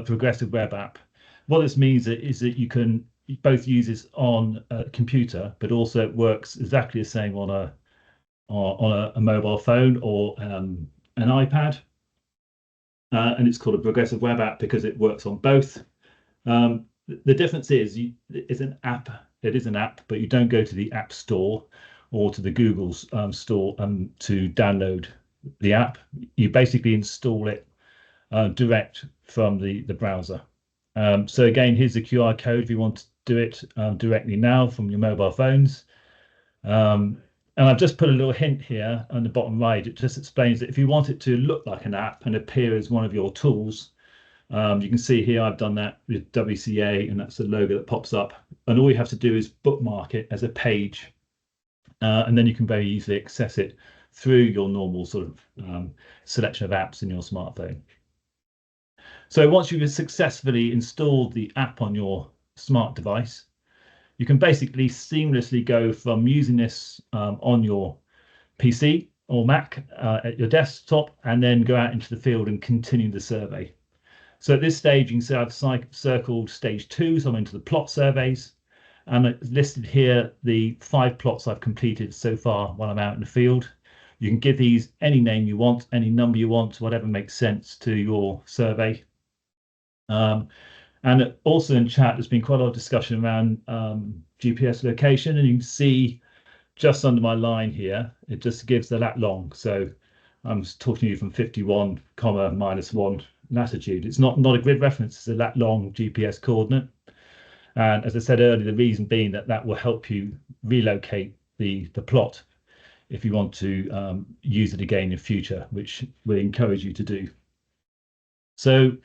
S4: progressive web app, what this means is that you can both use this on a computer, but also it works exactly the same on a mobile phone or an iPad. And it's called a progressive web app because it works on both. The difference is it's an app. It is an app, but you don't go to the App Store or to the Google store to download the app. You basically install it direct from the browser. So again, here's the QR code if you want to do it directly now from your mobile phones. And I've just put a little hint here on the bottom right. It just explains that if you want it to look like an app and appear as one of your tools, you can see here I've done that with WCA, and that's the logo that pops up. And all you have to do is bookmark it as a page, and then you can very easily access it through your normal sort of selection of apps in your smartphone. So once you've successfully installed the app on your smart device, you can basically seamlessly go from using this on your PC or Mac at your desktop, and then go out into the field and continue the survey. So at this stage, you can see I've circled stage 2, so I'm into the plot surveys, and it's listed here the 5 plots I've completed so far while I'm out in the field. You can give these any name you want, any number you want, whatever makes sense to your survey. And also in chat, there's been quite a lot of discussion around GPS location, and you can see just under my line here, it just gives the lat long. So I'm talking to you from 51, -1 latitude. It's not a grid reference, it's a lat long GPS coordinate. And as I said earlier, the reason being that will help you relocate the plot if you want to use it again in future, which we encourage you to do. So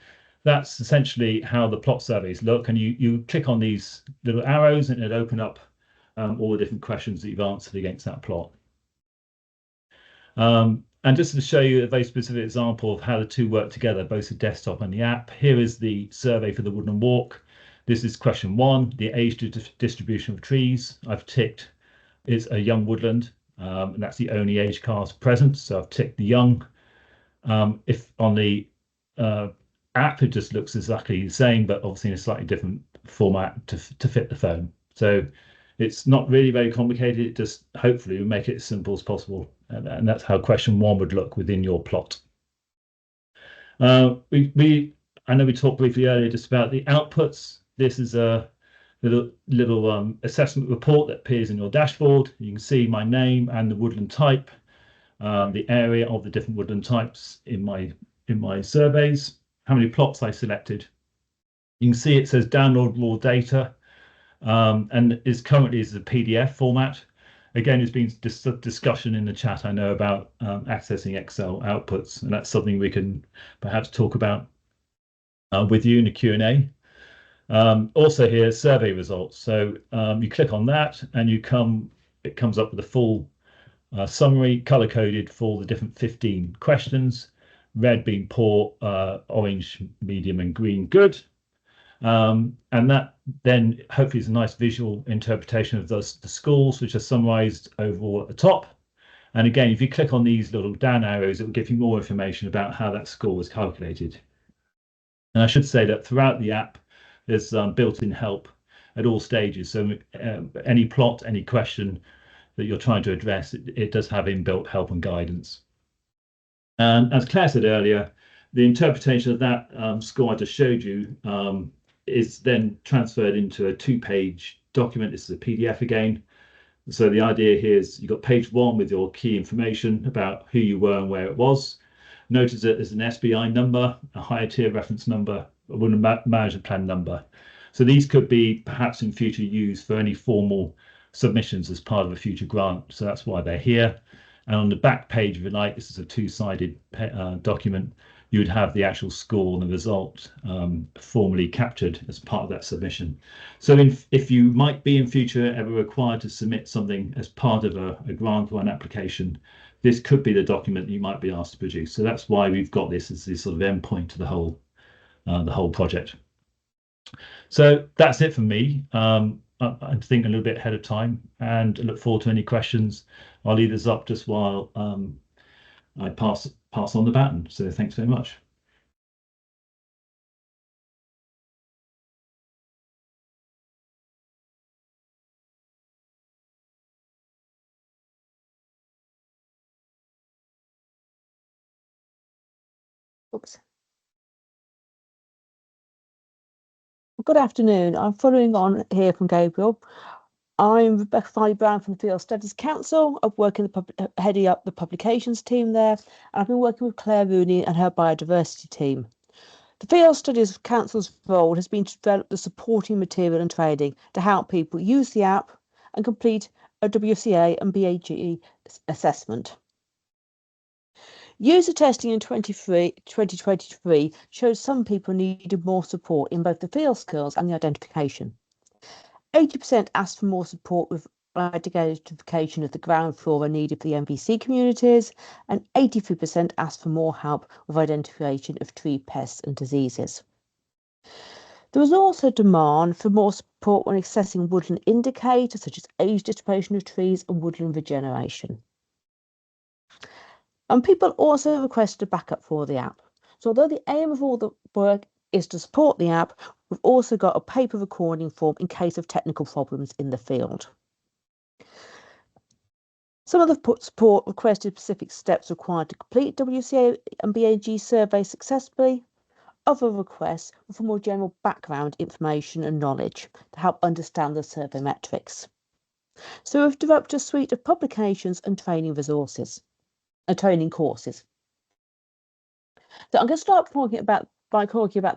S4: that's essentially how the plot surveys look, and you click on these little arrows and it'll open up all the different questions that you've answered against that plot. And just to show you a very specific example of how the two work together, both the desktop and the app, here is the survey for the Woodland Walk. This is question 1, the age distribution of trees. I've ticked it's a young woodland, and that's the only age class present, so I've ticked the young. If on the app, it just looks exactly the same, but obviously in a slightly different format to fit the phone. So it's not really very complicated. It just hopefully will make it as simple as possible. And that's how question 1 would look within your plot. I know we talked briefly earlier just about the outputs. This is a little assessment report that appears in your dashboard. You can see my name and the woodland type, the area of the different woodland types in my surveys, how many plots I selected. You can see it says download raw data, and is currently is a PDF format. Again, there's been discussion in the chat, I know, about accessing Excel outputs, and that's something we can perhaps talk about with you in the Q&A. Also here, survey results. So you click on that and it comes up with a full summary, color-coded for the different 15 questions, red being poor, orange, medium, and green, good. And that then hopefully is a nice visual interpretation of the scores, which are summarized overall at the top. And again, if you click on these little down arrows, it will give you more information about how that score was calculated. And I should say that throughout the app, there's built-in help at all stages. So any plot, any question that you're trying to address, it does have inbuilt help and guidance. And as Claire said earlier, the interpretation of that score I just showed you is then transferred into a 2-page document. This is a PDF again. So the idea here is you've got page 1 with your key information about who you were and where it was. Notice that there's an SBI number, a higher tier reference number, a woodland management plan number. So these could be perhaps in future used for any formal submissions as part of a future grant. So that's why they're here. And on the back page, if you like, this is a two-sided document, you would have the actual score and the result formally captured as part of that submission. So if you might be in future ever required to submit something as part of a grant or an application, this could be the document that you might be asked to produce. So that's why we've got this as the sort of endpoint to the whole project. So that's it for me. I'm thinking a little bit ahead of time, and I look forward to any questions. I'll leave this up just while I pass on the baton. So thanks very much.
S5: Oops. Good afternoon. I'm following on here from Gabriel. I'm Rebecca Farley-Brown from the Field Studies Council. I'm working heading up the publications team there. And I've been working with Claire Rooney and her biodiversity team. The Field Studies Council's role has been to develop the supporting material and training to help people use the app and complete a WCA and BAG assessment. User testing in 2023 showed some people needed more support in both the field skills and the identification. 80% asked for more support with identification of the ground flora needed for the MVC communities, and 83% asked for more help with identification of tree pests and diseases. There was also demand for more support when assessing woodland indicators such as age distribution of trees and woodland regeneration. And people also requested a backup for the app. So although the aim of all the work is to support the app, we've also got a paper recording form in case of technical problems in the field. Some of the support requested specific steps required to complete WCA and BAG survey successfully. Other requests were for more general background information and knowledge to help understand the survey metrics. So we've developed a suite of publications and training resources. Training courses. So I'm going to start talking about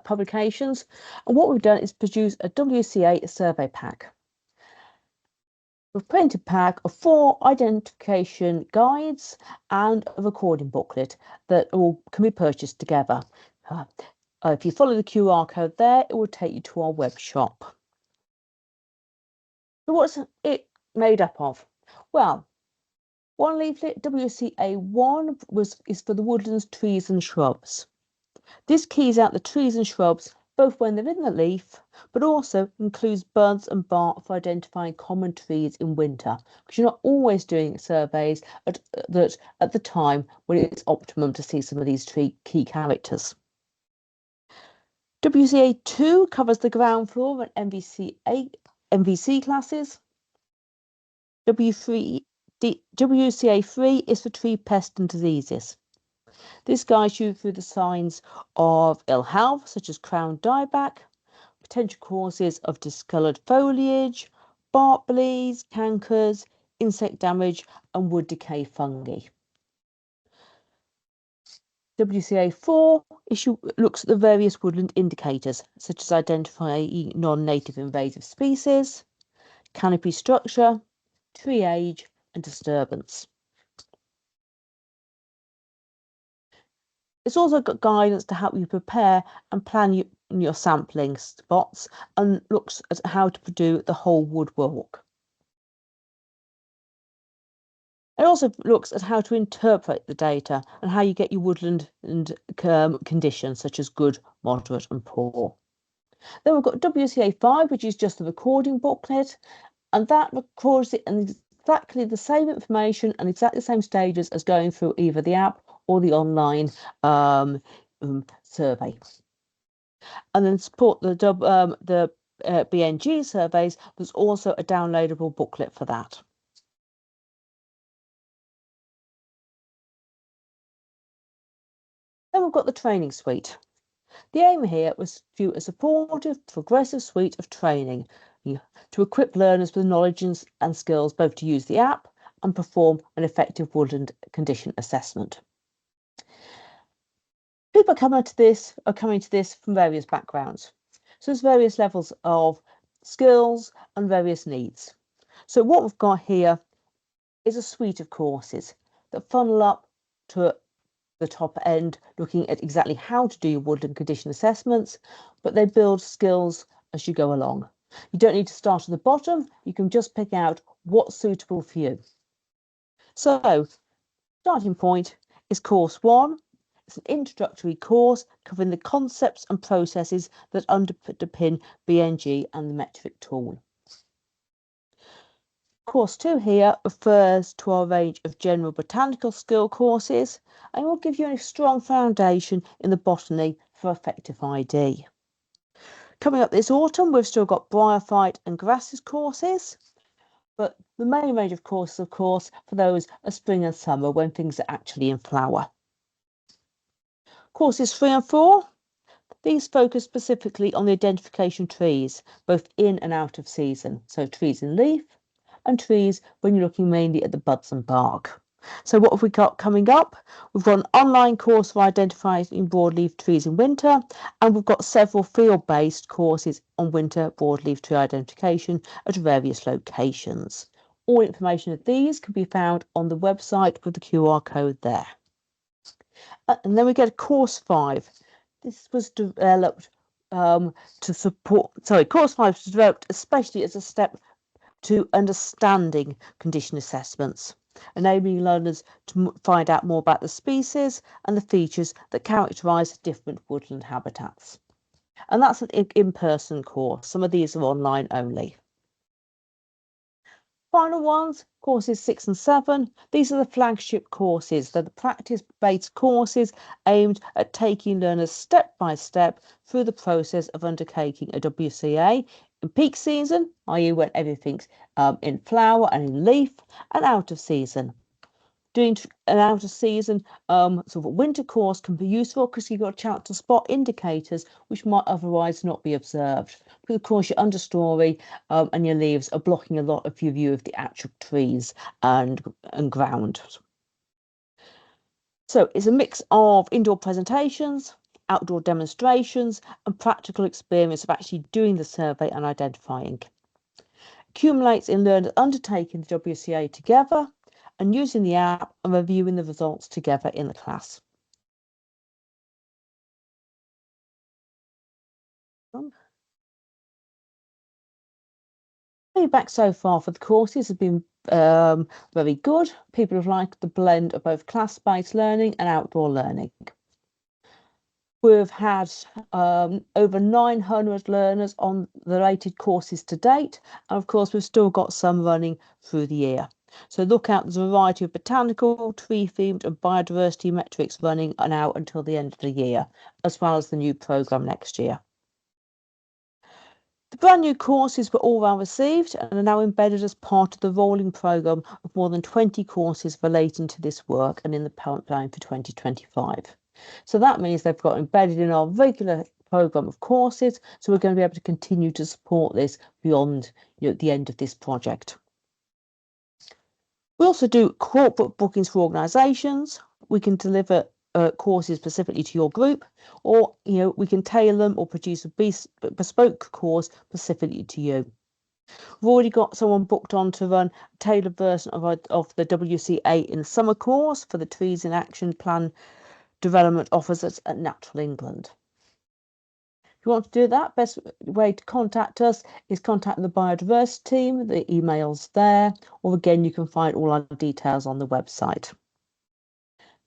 S5: publications, and what we've done is produce a WCA survey pack. We've printed a pack of 4 identification guides and a recording booklet that all can be purchased together. If you follow the QR code there, it will take you to our web shop. So what's it made up of? Well, one leaflet, WCA1, is for the woodlands, trees and shrubs. This keys out the trees and shrubs both when they're in the leaf, but also includes buds and bark for identifying common trees in winter, because you're not always doing surveys at the time when it's optimum to see some of these tree key characters. WCA2 covers the ground floor and MVC classes. WCA3 is for tree pests and diseases. This guides you through the signs of ill health, such as crown dieback, potential causes of discoloured foliage, bark bleeds, cankers, insect damage, and wood decay fungi. WCA4 looks at the various woodland indicators, such as identifying non-native invasive species, canopy structure, tree age, and disturbance. It's also got guidance to help you prepare and plan your sampling spots, and looks at how to do the whole wood walk. It also looks at how to interpret the data and how you get your woodland and conditions such as good, moderate and poor. Then we've got WCA5, which is just the recording booklet, and that records it in exactly the same information and exactly the same stages as going through either the app or the online survey. And then support the BNG surveys. There's also a downloadable booklet for that. Then we've got the training suite. The aim here was to do a supportive, progressive suite of training to equip learners with knowledge and skills both to use the app and perform an effective woodland condition assessment. People coming to this from various backgrounds. So there's various levels of skills and various needs. So what we've got here is a suite of courses that funnel up to the top end, looking at exactly how to do your woodland condition assessments, but they build skills as you go along. You don't need to start at the bottom, you can just pick out what's suitable for you. So, starting point is course 1. It's an introductory course covering the concepts and processes that underpin BNG and the metric tool. Course 2 here refers to our range of general botanical skill courses and will give you a strong foundation in the botany for effective ID. Coming up this autumn, we've still got bryophyte and grasses courses, but the main range of courses, of course, for those are spring and summer when things are actually in flower. Courses 3 and 4, these focus specifically on the identification of trees, both in and out of season, so trees in leaf and trees when you're looking mainly at the buds and bark. So what have we got coming up? We've got an online course for identifying broadleaf trees in winter, and we've got several field-based courses on winter broadleaf tree identification at various locations. All information of these can be found on the website with the QR code there. And then we get course 5. This was developed course 5 was developed especially as a step to understanding condition assessments, enabling learners to find out more about the species and the features that characterise different woodland habitats. And that's an in-person course. Some of these are online only. Final ones, courses 6 and 7. These are the flagship courses. They're the practice-based courses aimed at taking learners step by step through the process of undertaking a WCA in peak season, i.e. when everything's in flower and in leaf, and out of season. Doing an out of season sort of a winter course can be useful because you've got a chance to spot indicators which might otherwise not be observed. Because of course your understory and your leaves are blocking a lot of your view of the actual trees and ground. So it's a mix of indoor presentations, outdoor demonstrations and practical experience of actually doing the survey and identifying. Accumulates in learners undertaking the WCA together and using the app and reviewing the results together in the class. Feedback so far for the courses has been very good. People have liked the blend of both class-based learning and outdoor learning. We've had over 900 learners on the rated courses to date, and of course we've still got some running through the year. So look out, there's a variety of botanical, tree-themed and biodiversity metrics running now until the end of the year, as well as the new programme next year. The brand new courses were all well received and are now embedded as part of the rolling programme of more than 20 courses relating to this work and in the pipeline for 2025. So that means they've got embedded in our regular programme of courses, so we're going to be able to continue to support this beyond the end of this project. We also do corporate bookings for organisations. We can deliver courses specifically to your group, or we can tailor them or produce a bespoke course specifically to you. We've already got someone booked on to run a tailored version of the WCA in summer course for the Trees in Action Plan development officers at Natural England. If you want to do that, best way to contact us is contact the Biodiversity team. The email's there, or again, you can find all our details on the website.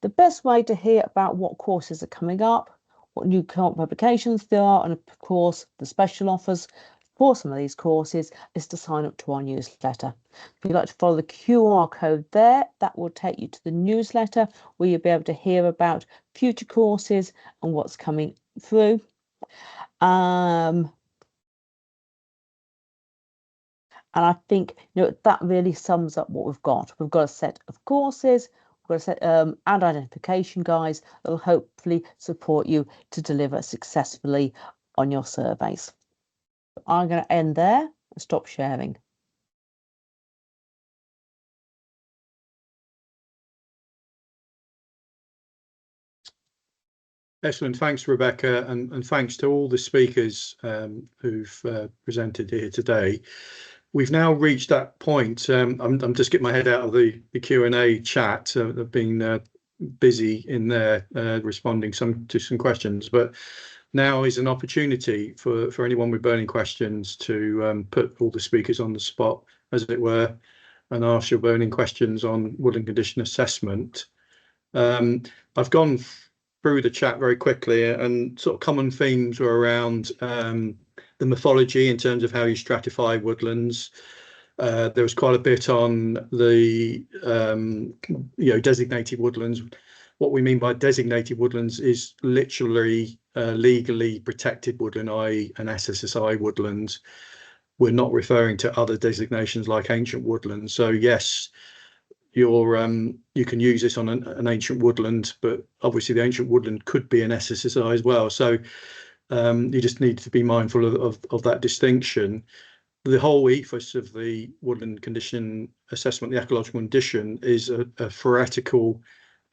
S5: The best way to hear about what courses are coming up, what new publications there are, and of course, the special offers for some of these courses is to sign up to our newsletter. If you'd like to follow the QR code there, that will take you to the newsletter where you'll be able to hear about future courses and what's coming through. And I think that really sums up what we've got. We've got a set of courses, we've got a set and identification guides that will hopefully support you to deliver successfully on your surveys. I'm going to end there stop sharing.
S1: Excellent. Thanks, Rebecca, and thanks to all the speakers who've presented here today. We've now reached that point. I'm just getting my head out of the Q&A chat. I've been busy in there responding to some questions, but now is an opportunity for anyone with burning questions to put all the speakers on the spot, as it were, and ask your burning questions on woodland condition assessment. I've gone through the chat very quickly, and sort of common themes were around the mythology in terms of how you stratify woodlands. There was quite a bit on the designated woodlands. What we mean by designated woodlands is literally legally protected woodland, i.e. an SSSI woodland. We're not referring to other designations like ancient woodlands. So yes, you can use this on an ancient woodland, but obviously the ancient woodland could be an SSSI as well. So you just need to be mindful of that distinction. The whole ethos of the woodland condition assessment, the ecological condition, is a theoretical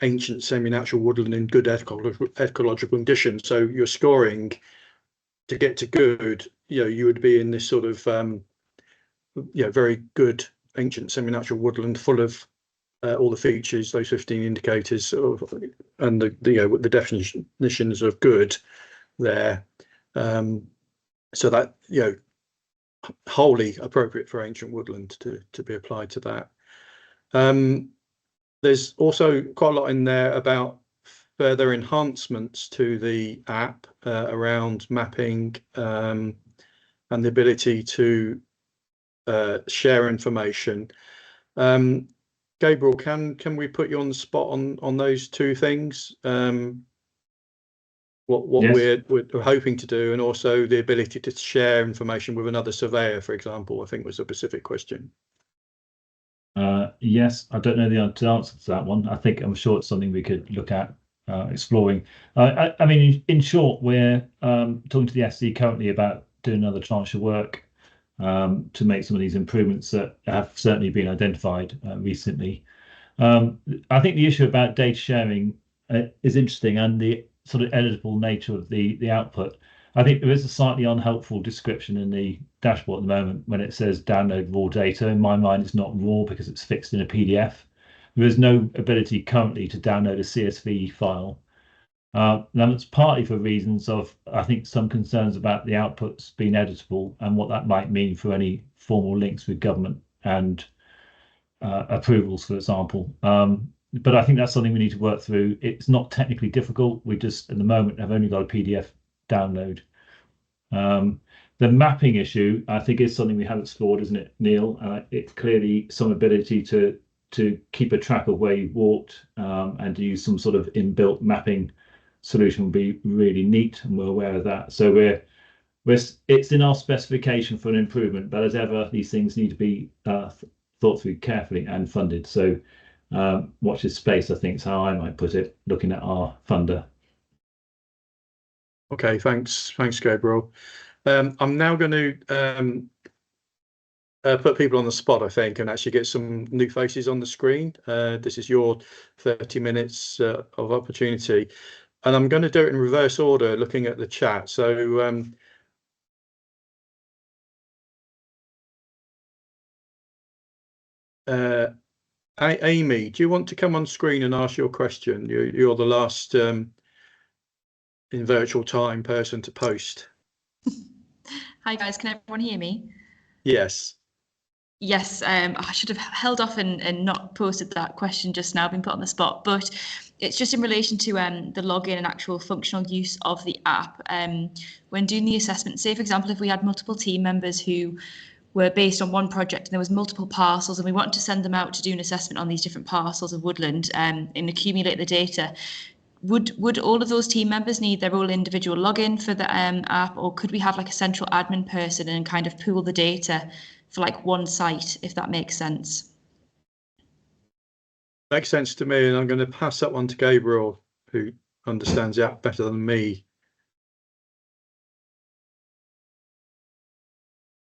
S1: ancient semi-natural woodland in good ecological condition. So you're scoring to get to good, you would be in this sort of very good ancient semi-natural woodland full of all the features, those 15 indicators, and the definitions of good there. So that wholly appropriate for ancient woodland to be applied to that. There's also quite a lot in there about further enhancements to the app around mapping and the ability to share information. Gabriel, can we put you on the spot on those two things? What yes. we're hoping to do, and also the ability to share information with another surveyor, for example, I think was a specific question.
S4: Yes, I don't know the answer to that one. I'm sure it's something we could look at exploring. I mean, in short, we're talking to the SC currently about doing another tranche of work to make some of these improvements that have certainly been identified recently. I think the issue about data sharing is interesting, and the sort of editable nature of the output. I think there is a slightly unhelpful description in the dashboard at the moment when it says download raw data. In my mind, it's not raw because it's fixed in a PDF. There is no ability currently to download a CSV file. Now, it's partly for reasons of, I think, some concerns about the outputs being editable and what that might mean for any formal links with government and approvals, for example. But I think that's something we need to work through. It's not technically difficult. We just, at the moment, have only got a PDF download. The mapping issue, I think, is something we have explored, isn't it, Neil? It's clearly some ability to keep a track of where you walked and to use some sort of inbuilt mapping solution would be really neat, and we're aware of that. So it's in our specification for an improvement, but as ever, these things need to be thought through carefully and funded. So watch this space, I think is how I might put it, looking at our funder.
S1: Okay, thanks, Gabriel. I'm now going to put people on the spot, I think, and actually get some new faces on the screen. This is your 30 minutes of opportunity, and I'm going to do it in reverse order, looking at the chat. So Amy, do you want to come on screen and ask your question? You're the last in virtual time person to post.
S6: Hi guys, can everyone hear me?
S1: Yes.
S6: Yes, I should have held off and not posted that question just now, been put on the spot, but it's just in relation to the login and actual functional use of the app. When doing the assessment, say for example, if we had multiple team members who were based on one project and there was multiple parcels and we wanted to send them out to do an assessment on these different parcels of woodland and accumulate the data, would all of those team members need their own individual login for the app, or could we have like a central admin person and kind of pool the data for like one site, if that makes sense?
S1: Makes sense to me, and I'm going to pass that one to Gabriel, who understands the app better than me.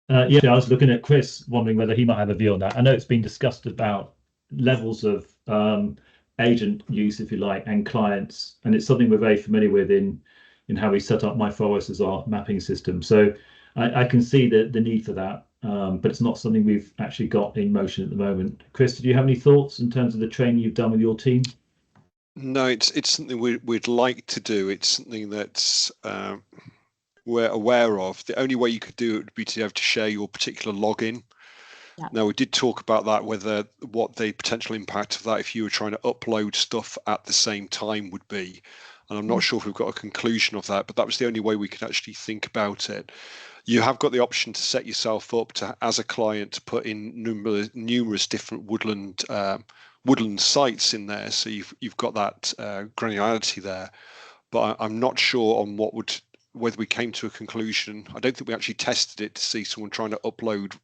S4: Yeah, I was looking at Chris, wondering whether he might have a view on that. I know it's been discussed about levels of agent use, if you like, and clients, and it's something we're very familiar with in how we set up My Forest as our mapping system. So I can see the need for that, but it's not something we've actually got in motion at the moment. Chris, did you have any thoughts in terms of the training you've done with your team?
S2: No, it's something we'd like to do. It's something that's we're aware of. The only way you could do it would be to have to share your particular login.
S6: Yeah.
S2: Now, we did talk about that, what the potential impact of that if you were trying to upload stuff at the same time would be. And I'm not sure if we've got a conclusion of that, but that was the only way we could actually think about it. You have got the option to set yourself up to, as a client, to put in numerous different woodland sites in there, so you've got that granularity there. But I'm not sure on whether we came to a conclusion. I don't think we actually tested it to see someone trying to upload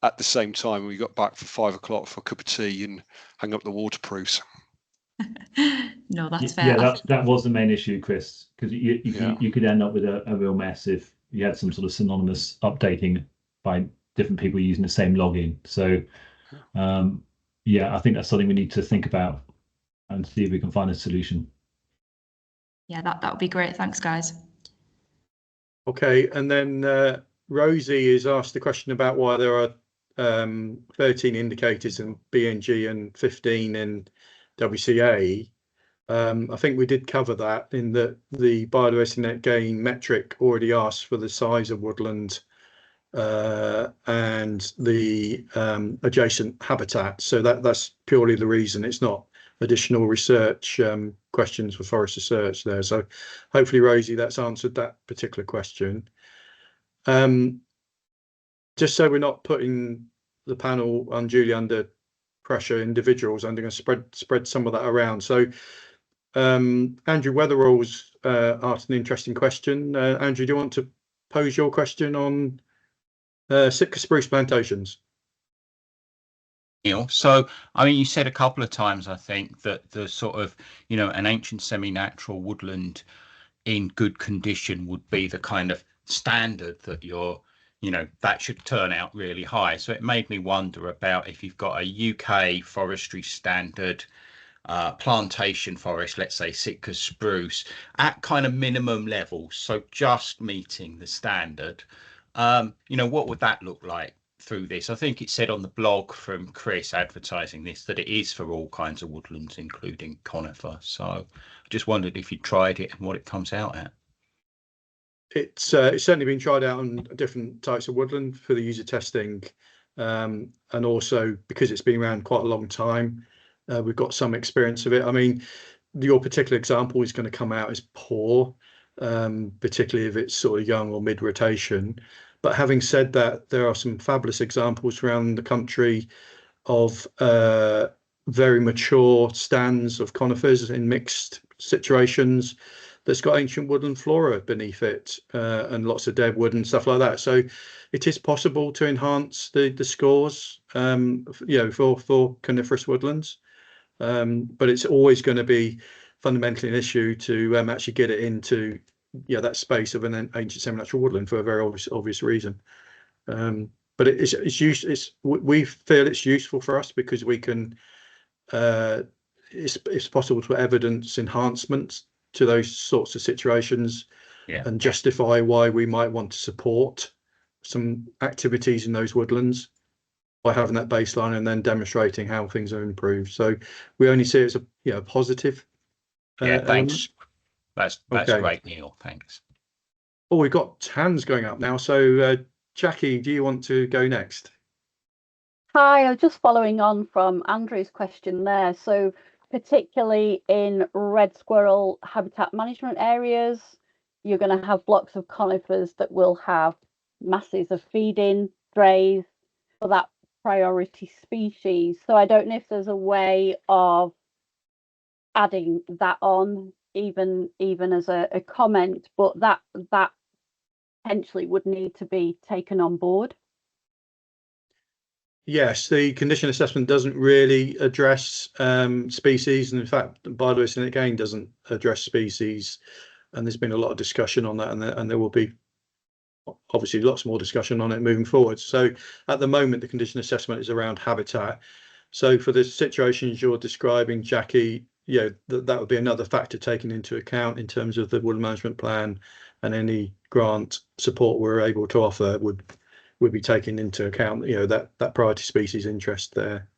S2: at the same time. We got back for 5 o'clock for a cup of tea and hang up the waterproofs.
S6: No, that's fair.
S4: Yeah, that was the main issue, Chris, because you could end up with a real mess if you had some sort of synonymous updating by different people using the same login. So yeah, I think that's something we need to think about and see if we can find a solution. Yeah,
S6: that would be great. Thanks, guys.
S1: Okay, and then Rosie has asked the question about why there are 13 indicators in BNG and 15 in WCA. I think we did cover that in that the biodiversity net gain metric already asks for the size of woodland and the adjacent habitat. So that's purely the reason. It's not additional research questions for forest research there. So hopefully, Rosie, that's answered that particular question. Just so we're not putting the panel unduly under pressure, individuals, I'm going to spread some of that around. So Andrew Weatherall's asked an interesting question. Andrew, do you want to pose your question on Sitka spruce plantations?
S7: So, I mean, you said a couple of times, I think, that the sort of, an ancient semi-natural woodland in good condition would be the kind of standard that that should turn out really high. So it made me wonder about if you've got a UK forestry standard plantation forest, let's say Sitka spruce, at kind of minimum levels, so just meeting the standard, what would that look like through this? I think it said on the blog from Chris advertising this that it is for all kinds of woodlands, including conifer. So I just wondered if you tried it and what it comes out at.
S1: It's certainly been tried out on different types of woodland for the user testing, and also because it's been around quite a long time, we've got some experience of it. I mean, your particular example is going to come out as poor, particularly if it's sort of young or mid-rotation. But having said that, there are some fabulous examples around the country of very mature stands of conifers in mixed situations that's got ancient woodland flora beneath it, and lots of dead wood and stuff like that. So it is possible to enhance the scores, for coniferous woodlands, but it's always going to be fundamentally an issue to actually get it into that space of an ancient semi-natural woodland for a very obvious reason. But we feel it's useful for us because we can it's possible to evidence enhancements to those sorts of situations, and justify why we might want to support some activities in those woodlands by having that baseline and then demonstrating how things are improved. So we only see it as a positive.
S7: Thanks. That's
S1: okay.
S7: Great, Neil. Thanks.
S1: Oh, we've got hands going up now. So Jackie, do you want to go next?
S8: Hi, I was just following on from Andrew's question there. So particularly in red squirrel habitat management areas, you're going to have blocks of conifers that will have masses of feed-in drays for that priority species. So I don't know if there's a way of adding that on, even as a comment, but that potentially would need to be taken on board.
S1: Yes, the condition assessment doesn't really address species, and in fact, biodiversity again doesn't address species. And there's been a lot of discussion on that, and there will be obviously lots more discussion on it moving forward. So at the moment, the condition assessment is around habitat. So for the situations you're describing, Jackie, that would be another factor taken into account in terms of the woodland management plan, and any grant support we're able to offer would be taken into account, that priority species interest there.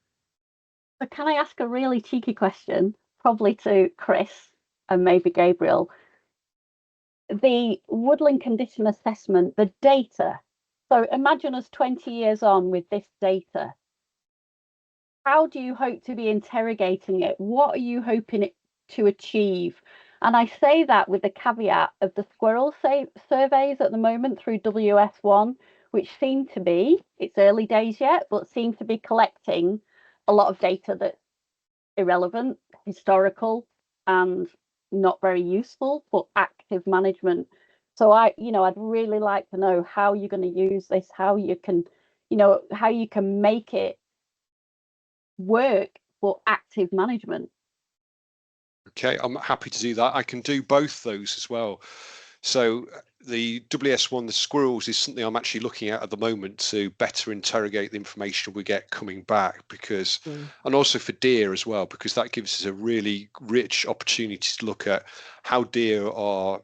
S8: So can I ask a really cheeky question, probably to Chris and maybe Gabriel? The woodland condition assessment, the data. So imagine us 20 years on with this data. How do you hope to be interrogating it? What are you hoping it to achieve? And I say that with the caveat of the squirrel surveys at the moment through WS1, which seem to be, it's early days yet, but seem to be collecting a lot of data that's irrelevant, historical, and not very useful for active management. So I'd really like to know how you're going to use this, how you can make it work for active management.
S2: Okay, I'm happy to do that. I can do both those as well. So the WS1, the squirrels, is something I'm actually looking at the moment to better interrogate the information we get coming back, because, and also for deer as well, because that gives us a really rich opportunity to look at how deer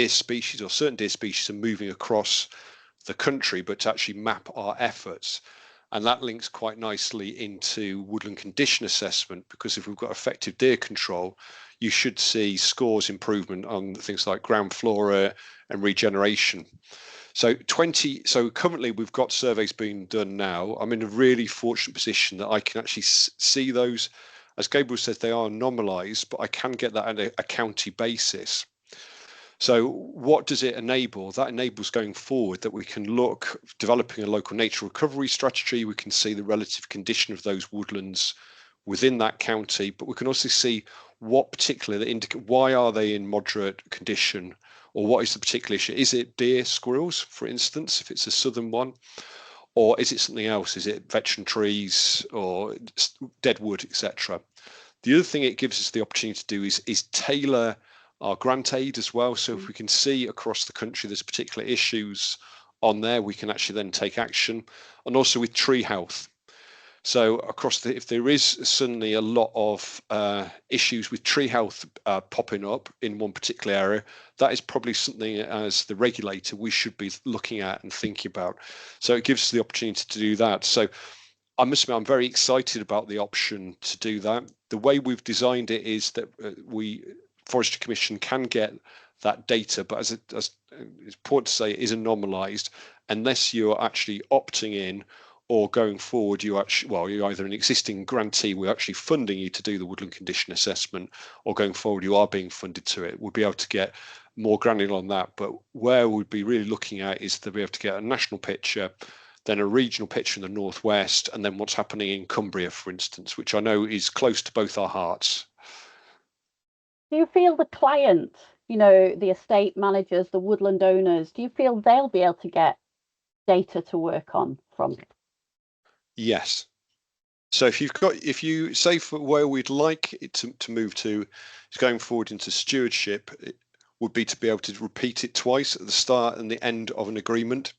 S2: species, or certain deer species, are moving across the country, but to actually map our efforts. And that links quite nicely into woodland condition assessment, because if we've got effective deer control, you should see scores improvement on things like ground flora and regeneration. So currently we've got surveys being done now. I'm in a really fortunate position that I can actually see those. As Gabriel says, they are normalised, but I can get that on a county basis. So what does it enable? That enables going forward that we can look, developing a local nature recovery strategy. We can see the relative condition of those woodlands within that county, but we can also see what particularly indicate why are they in moderate condition, or what is the particular issue? Is it deer, squirrels, for instance, if it's a southern one, or is it something else? Is it veteran trees or dead wood, etc.? The other thing it gives us the opportunity to do is tailor our grant aid as well. So if we can see across the country there's particular issues on there, we can actually then take action. And also with tree health. So if there is suddenly a lot of issues with tree health popping up in one particular area, that is probably something as the regulator we should be looking at and thinking about. So it gives us the opportunity to do that. So I must admit, I'm very excited about the option to do that. The way we've designed it is that Forestry Commission can get that data, but as it's important to say, it isn't normalised unless you're actually opting in, or going forward, you're either an existing grantee, we're actually funding you to do the woodland condition assessment, or going forward, you are being funded to it. We'll be able to get more granular on that. But where we'd be really looking at is to be able to get a national picture, then a regional picture in the northwest, and then what's happening in Cumbria, for instance, which I know is close to both our hearts.
S8: Do you feel the client, the estate managers, the woodland owners, do you feel they'll be able to get data to work on from it?
S2: Yes. So if you say for where we'd like it to move to, is going forward into stewardship, it would be to be able to repeat it twice at the start and the end of an agreement.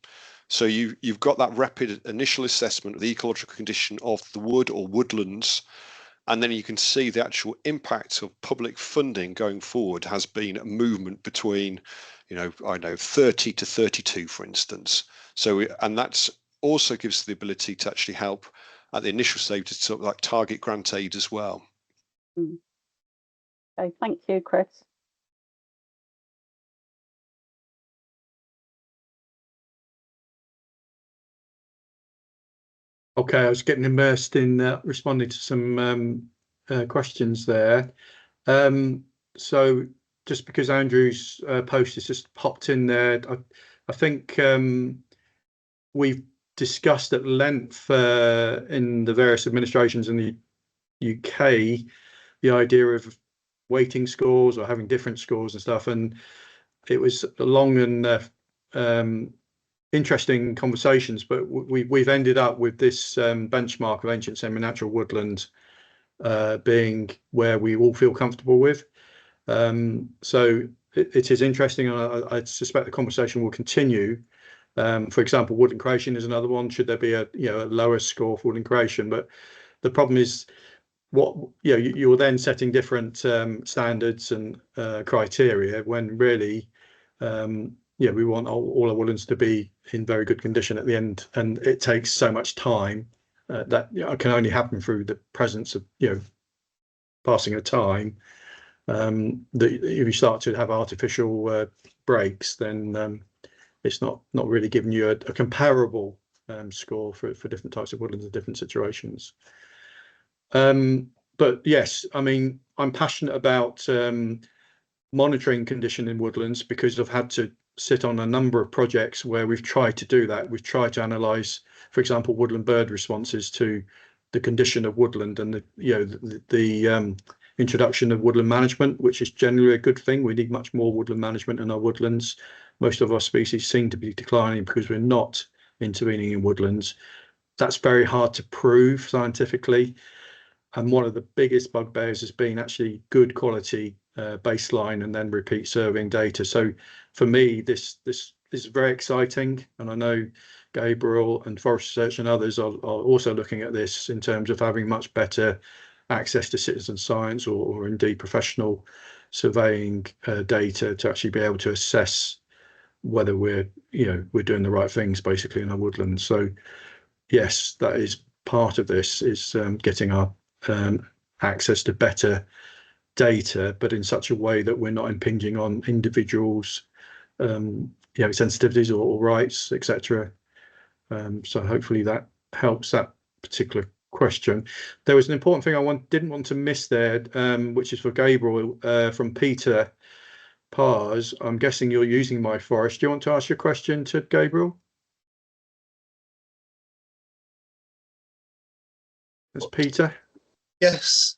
S2: So you've got that rapid initial assessment of the ecological condition of the wood or woodlands, and then you can see the actual impact of public funding going forward has been a movement between, 30 to 32, for instance. And that's also gives us the ability to actually help at the initial stage to sort of like target grant aid as well.
S8: Okay, thank you, Chris.
S1: Okay, I was getting immersed in responding to some questions there. So just because Andrew's post has just popped in there, I think we've discussed at length in the various administrations in the UK the idea of weighting scores or having different scores and stuff, and it was long and interesting conversations, but we've ended up with this benchmark of ancient semi-natural woodland being where we all feel comfortable with. So it is interesting, and I suspect the conversation will continue. For example, woodland creation is another one. Should there be a lower score for woodland creation? But the problem is you're then setting different standards and criteria when really we want all our woodlands to be in very good condition at the end, and it takes so much time that can only happen through the presence of passing of time. That if you start to have artificial breaks, then it's not really giving you a comparable score for different types of woodlands in different situations. But yes, I mean, I'm passionate about monitoring condition in woodlands because I've had to sit on a number of projects where we've tried to do that. We've tried to analyse, for example, woodland bird responses to the condition of woodland and the introduction of woodland management, which is generally a good thing. We need much more woodland management in our woodlands. Most of our species seem to be declining because we're not intervening in woodlands. That's very hard to prove scientifically. And one of the biggest bugbears has been actually good quality baseline and then repeat surveying data. So for me, this is very exciting. And I know Gabriel and Forest Research and others are also looking at this in terms of having much better access to citizen science or indeed professional surveying data to actually be able to assess whether we're doing the right things basically in our woodlands. So yes, that is part of this, is getting our access to better data, but in such a way that we're not impinging on individuals' sensitivities or rights, etc. So hopefully that helps that particular question. There was an important thing I didn't want to miss there, which is for Gabriel, from Peter Pars. I'm guessing you're using My Forest. Do you want to ask your question to Gabriel? That's Peter.
S9: Yes.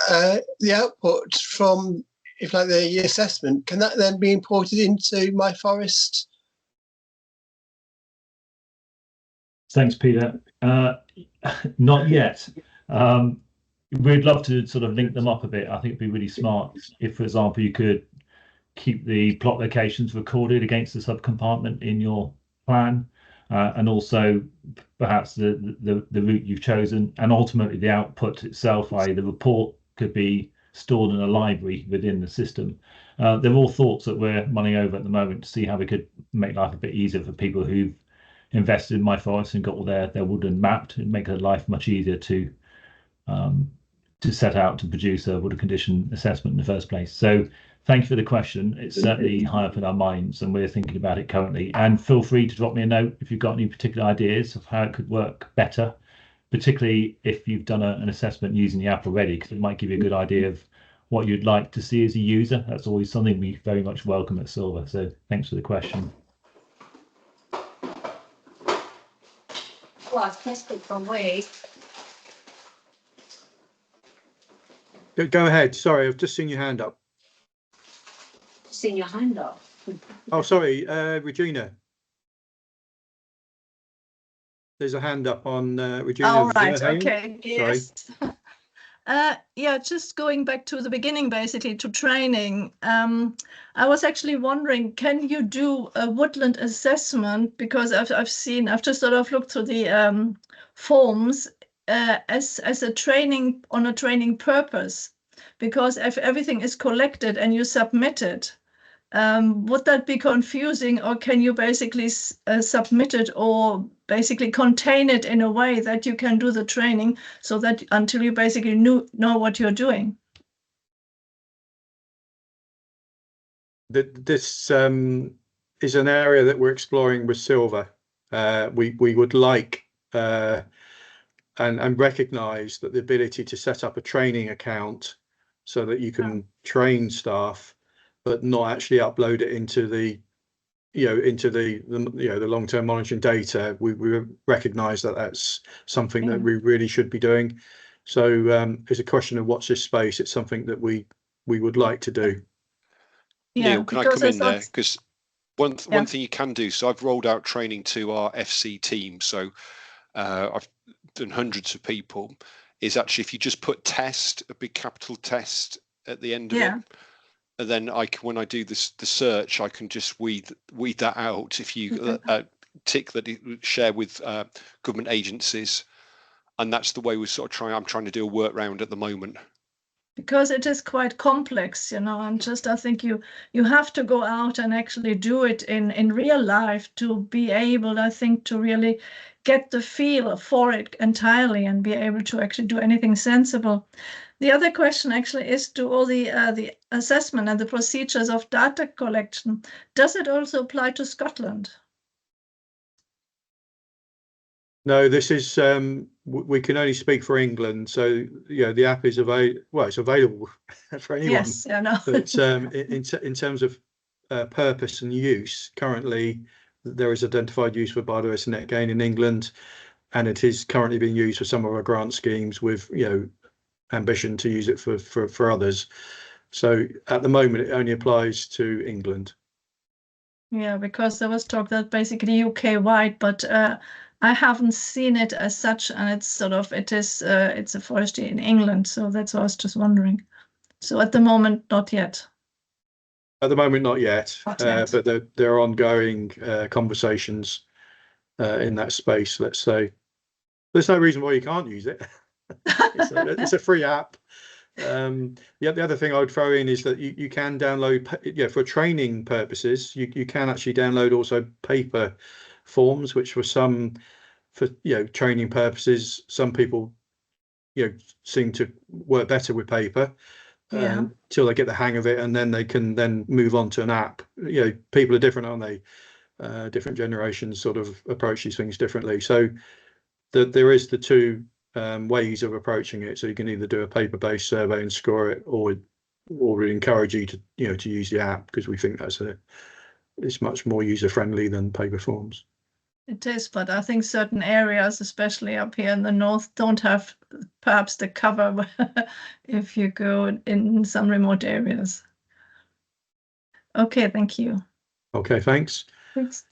S9: The output from, if like the assessment, can that then be imported into My Forest?
S4: Thanks, Peter. Not yet. We'd love to sort of link them up a bit. I think it'd be really smart if, for example, you could keep the plot locations recorded against the subcompartment in your plan, and also perhaps the route you've chosen, and ultimately the output itself, i.e. the report, could be stored in a library within the system. They're all thoughts that we're mulling over at the moment to see how we could make life a bit easier for people who've invested in My Forest and got all their woodland mapped, and make their life much easier to set out to produce a woodland condition assessment in the first place. So thank you for the question. It's certainly high up in our minds and we're thinking about it currently. And feel free to drop me a note if you've got any particular ideas of how it could work better, particularly if you've done an assessment using the app already, because it might give you a good idea of what you'd like to see as a user. That's always something we very much welcome at Sylva. So thanks for the question.
S10: Well, I've tested from way.
S1: Go ahead. Sorry, I've just seen your hand up.
S10: Seen your hand up.
S1: Oh, sorry, Regina. There's a hand up on Regina.
S11: All right. Okay.
S1: Yes.
S11: Yeah, just going back to the beginning, basically to training. I was actually wondering, can you do a woodland assessment? Because I've just sort of looked through the forms as a training on a training purpose. Because if everything is collected and you submit it, would that be confusing, or can you basically submit it or basically contain it in a way that you can do the training so that until you basically know what you're doing?
S1: This is an area that we're exploring with Sylva. We would like and recognise that the ability to set up a training account so that you can train staff, but not actually upload it into the the long-term monitoring data. We recognise that that's something that we really should be doing. So it's a question of watch this space. It's something that we would like to do.
S11: Yeah,
S2: Neil, can I come in there? Because one thing you can do. So I've rolled out training to our FC team. So I've done hundreds of people. Is actually if you just put test, a big capital test at the end of it. and then when I do this the search, I can just weed that out. If you tick that it share with government agencies, and that's the way we sort of I'm trying to do a workaround at the moment.
S11: Because it is quite complex, you know, and just I think you have to go out and actually do it in real life to be able, I think, to really get the feel for it entirely and be able to actually do anything sensible. The other question actually is, to all the assessment and the procedures of data collection, does it also apply to Scotland?
S1: No, this is we can only speak for England, so the app is available. Well, it's available for anyone.
S11: Yes, I know.
S1: But in terms of purpose and use, currently there is identified use for biodiversity net gain in England, and it is currently being used for some of our grant schemes with ambition to use it for others. So at the moment, it only applies to England.
S11: Yeah, because there was talk that basically UK wide, but I haven't seen it as such, and it's sort of it's a forestry in England, so that's what I was just wondering. So at the moment, not yet.
S1: At the moment, not yet,
S11: Not yet.
S1: but there are ongoing conversations in that space. Let's say there's no reason why you can't use it. It's a free app. The other thing I would throw in is that you can download, for training purposes, you can actually download also paper forms, which for training purposes, some people seem to work better with paper till they get the hang of it, and then they can then move on to an app. People are different, aren't they? Different generations sort of approach these things differently. So there is the two ways of approaching it. So you can either do a paper-based survey and score it, or we encourage you to to use the app, because we think it's much more user-friendly than paper forms.
S11: It is, but I think certain areas, especially up here in the north, don't have perhaps the cover if you go in some remote areas. Okay, thank you.
S1: Okay, thanks.
S11: Thanks.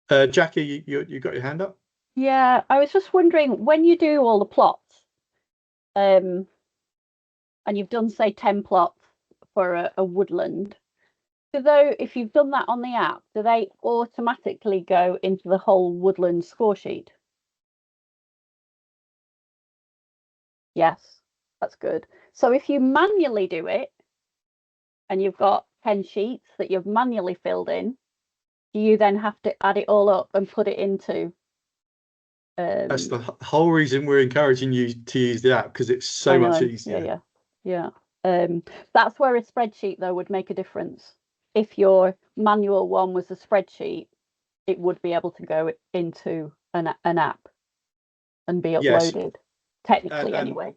S1: Jackie, you got your hand up?
S8: Yeah, I was just wondering, when you do all the plots, and you've done, say, 10 plots for a woodland, if you've done that on the app, do they automatically go into the whole woodland score sheet? Yes, that's good. So if you manually do it, and you've got 10 sheets that you've manually filled in, do you then have to add it all up and put it into?
S1: That's the whole reason we're encouraging you to use the app, because it's so much easier.
S8: Yeah. That's where a spreadsheet though would make a difference. If your manual one was a spreadsheet, it would be able to go into an app and be uploaded, technically anyway.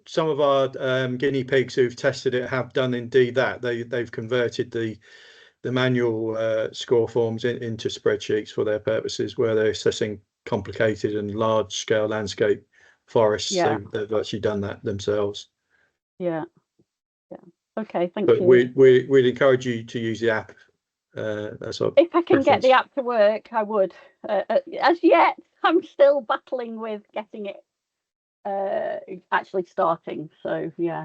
S1: Some of our guinea pigs who've tested it have done indeed that. They've converted the manual score forms into spreadsheets for their purposes, where they're assessing complicated and large scale landscape forests.
S8: Yeah.
S1: They've actually done that themselves.
S8: Yeah. Okay, thank
S1: you.
S8: But
S1: we'd encourage you to use the app.
S8: If I can get the app to work, I would. As yet, I'm still battling with getting it actually starting. So yeah.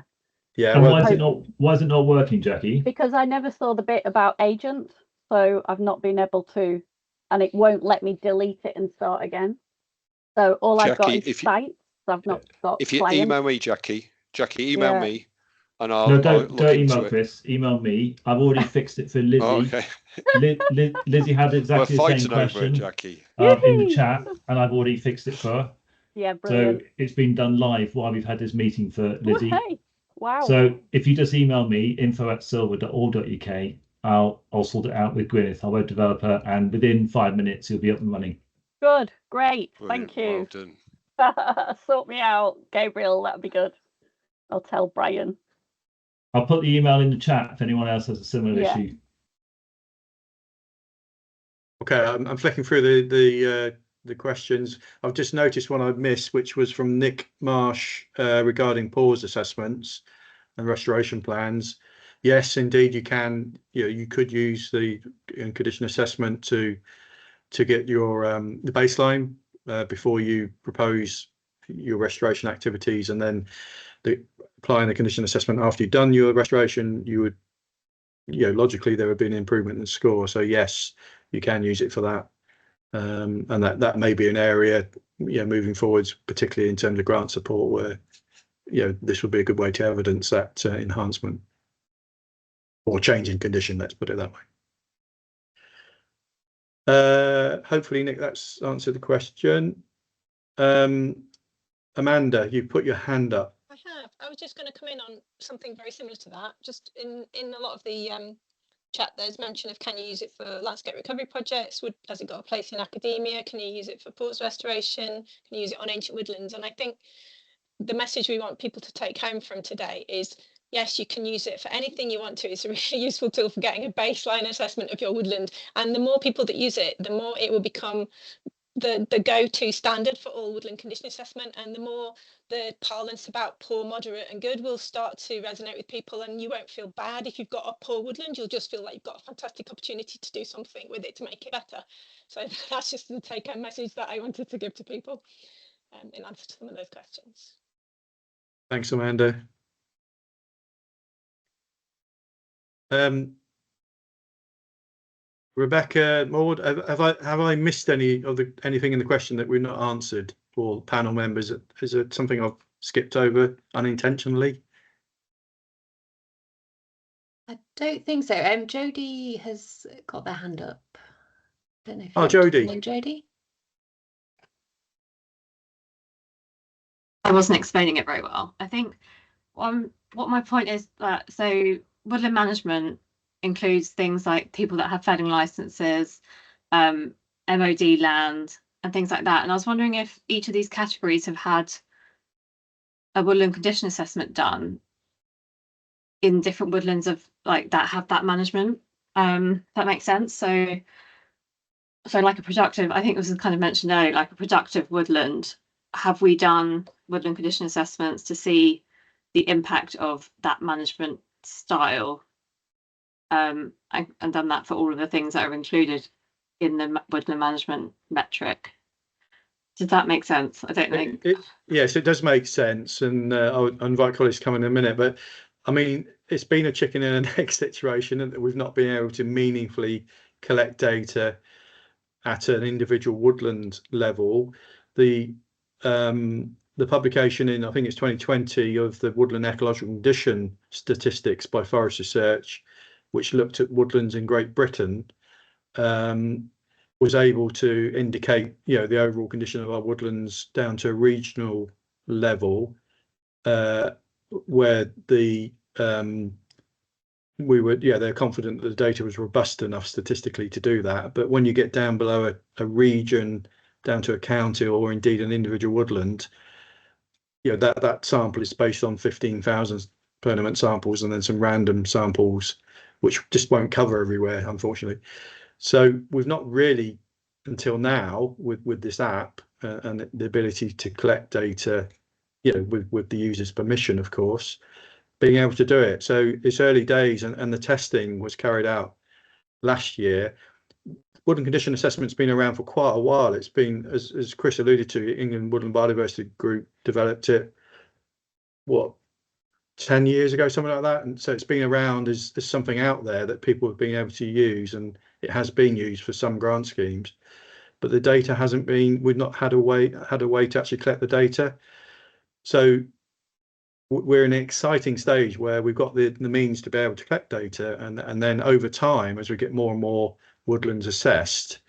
S1: Yeah.
S4: And why is it not working, Jackie?
S8: Because I never saw the bit about agent, so I've not been able to, and it won't let me delete it and start again. So all I've got is sites. I've not got.
S2: If you
S8: clients.
S2: email me, Jackie, email me. And
S4: don't email Chris. Email me. I've already fixed it for Lizzie.
S2: Oh, okay.
S4: Lizzie had exactly the same question
S2: Jackie.
S4: In the chat, and I've already fixed it for her.
S8: Yeah, brilliant.
S4: So it's been done live while we've had this meeting for Lizzie.
S8: Hey, wow.
S4: So if you just email me info@sylva.org.uk, I'll sort it out with Gwyneth, our web developer, and within 5 minutes you'll be up and running.
S8: Good, great,
S2: Brilliant.
S8: Thank you.
S2: Well done.
S8: Sort me out, Gabriel. That'd be good. I'll tell Brian.
S4: I'll put the email in the chat if anyone else has a similar issue.
S1: Okay, I'm flicking through the questions. I've just noticed one I've missed, which was from Nick Marsh regarding pause assessments and restoration plans. Yes, indeed, you can. You could use the condition assessment to get your the baseline before you propose your restoration activities, and then applying the condition assessment after you've done your restoration, you would logically there would be an improvement in the score. So yes, you can use it for that. And that may be an area, moving forwards, particularly in terms of grant support, where, this would be a good way to evidence that enhancement or change in condition, let's put it that way. Hopefully, Nick, that's answered the question. Amanda, you put your hand up.
S12: I have. I was just going to come in on something very similar to that. Just in a lot of the chat, there's mention of, can you use it for landscape recovery projects? Has it got a place in academia? Can you use it for forest restoration? Can you use it on ancient woodlands? And I think the message we want people to take home from today is, yes, you can use it for anything you want to. It's a really useful tool for getting a baseline assessment of your woodland. And the more people that use it, the more it will become the go-to standard for all woodland condition assessment, and the more the parlance about poor, moderate and good will start to resonate with people, and you won't feel bad if you've got a poor woodland. You'll just feel like you've got a fantastic opportunity to do something with it to make it better. So that's just the take-home message that I wanted to give to people in answer to some of those questions.
S1: Thanks, Amanda. Rebecca, Maud, have I missed anything in the question that we've not answered for panel members? Is it something I've skipped over unintentionally?
S10: I don't think so. Jodie has got their hand up. Don't know if
S1: Jodie.
S10: Jodie.
S13: I wasn't explaining it very well. I think what my point is that so woodland management includes things like people that have felling licenses, MOD land and things like that. And I was wondering if each of these categories have had a woodland condition assessment done in different woodlands of like that have that management. That makes sense. So like a productive, I think this was kind of mentioned earlier, like a productive woodland, have we done woodland condition assessments to see the impact of that management style? And done that for all of the things that are included in the woodland management metric. Does that make sense? I don't think.
S1: Yes, it does make sense, and I'll invite colleagues to come in a minute. But I mean, it's been a chicken and an egg situation, and we've not been able to meaningfully collect data at an individual woodland level. The publication in, I think it's 2020, of the woodland ecological condition statistics by Forest Research, which looked at woodlands in Great Britain, was able to indicate, the overall condition of our woodlands down to a regional level, where they're confident that the data was robust enough statistically to do that. But when you get down below a region, down to a county, or indeed an individual woodland, that sample is based on 15,000 permanent samples and then some random samples, which just won't cover everywhere, unfortunately. So we've not really, until now, with this app and the ability to collect data, with the user's permission, of course, being able to do it. So it's early days, and the testing was carried out last year. Woodland Condition Assessment's been around for quite a while. It's been, as Chris alluded to, England Woodland Biodiversity Group developed it, 10 years ago, something like that. And so it's been around as something out there that people have been able to use, and it has been used for some grant schemes, but the data hasn't been, we've not had a way to actually collect the data. So we're in an exciting stage where we've got the means to be able to collect data, and then over time, as we get more and more woodlands assessed,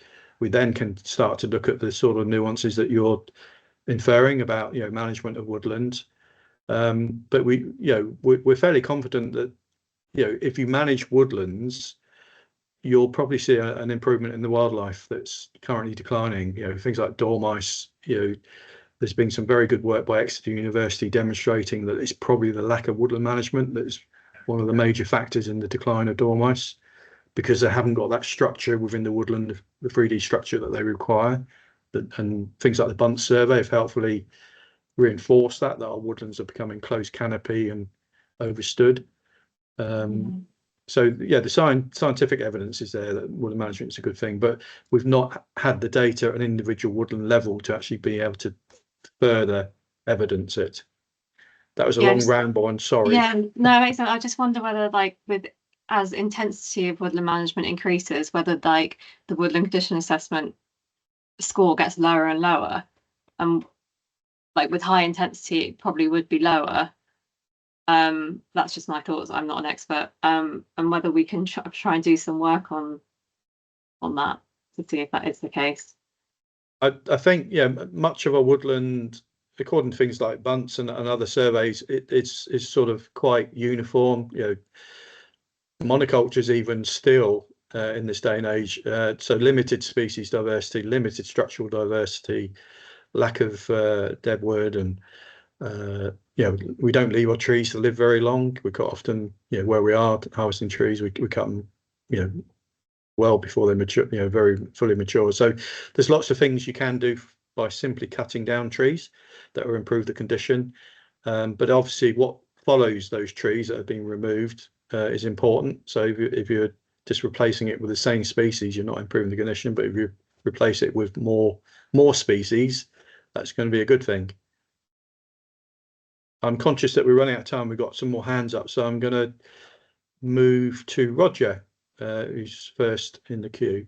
S1: we then can start to look at the sort of nuances that you're inferring about, management of woodlands. But we're fairly confident that, if you manage woodlands, you'll probably see an improvement in the wildlife that's currently declining. Things like dormice. There's been some very good work by Exeter University demonstrating that it's probably the lack of woodland management that's one of the major factors in the decline of dormice, because they haven't got that structure within the woodland, the 3D structure that they require. And things like the Bunt survey have helpfully reinforced that our woodlands are becoming closed canopy and overstood. So the scientific evidence is there that woodland management is a good thing, but we've not had the data at an individual woodland level to actually be able to further evidence it. That was a long ramble, I'm sorry.
S13: Yeah, no, it makes sense. I just wonder whether, like, with as intensity of woodland management increases, whether like the woodland condition assessment score gets lower and lower, and like with high intensity it probably would be lower. That's just my thoughts. I'm not an expert. And whether we can try and do some work on that to see if that is the case.
S1: I think, yeah, much of our woodland, according to things like Bunts and other surveys, it's sort of quite uniform. You know, monocultures even still in this day and age. So limited species diversity, limited structural diversity, lack of deadwood, and you know, we don't leave our trees to live very long. We quite often, you know, where we are harvesting trees, we cut them, you know, well before they mature, you know, very fully mature. So there's lots of things you can do by simply cutting down trees that will improve the condition. But obviously what follows those trees that have been removed is important. So if you're just replacing it with the same species, you're not improving the condition. But if you replace it with more species, that's going to be a good thing. I'm conscious that we're running out of time. We've got some more hands up, so I'm going to move to Roger, who's first in the queue.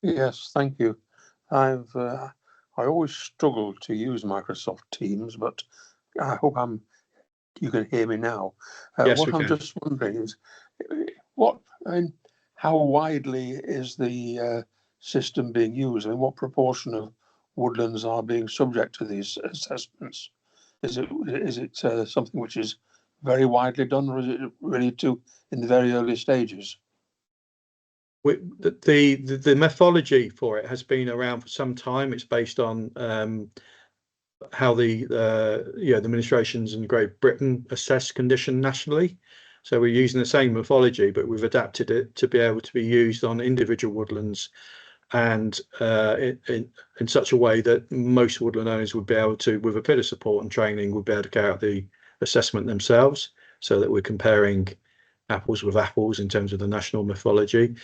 S14: Yes, thank you. I always struggle to use Microsoft Teams, but I hope you can hear me now.
S1: Yes,
S14: what
S1: we
S14: I'm
S1: can.
S14: just wondering is how widely is the system being used? I mean, what proportion of woodlands are being subject to these assessments? Is it something which is very widely done, or is it really in the very early stages?
S1: The methodology for it has been around for some time. It's based on how the administrations in Great Britain assess condition nationally. So we're using the same methodology, but we've adapted it to be able to be used on individual woodlands, and in such a way that most woodland owners would be able to, with a bit of support and training, would be able to carry out the assessment themselves, so that we're comparing apples with apples in terms of the national methodology.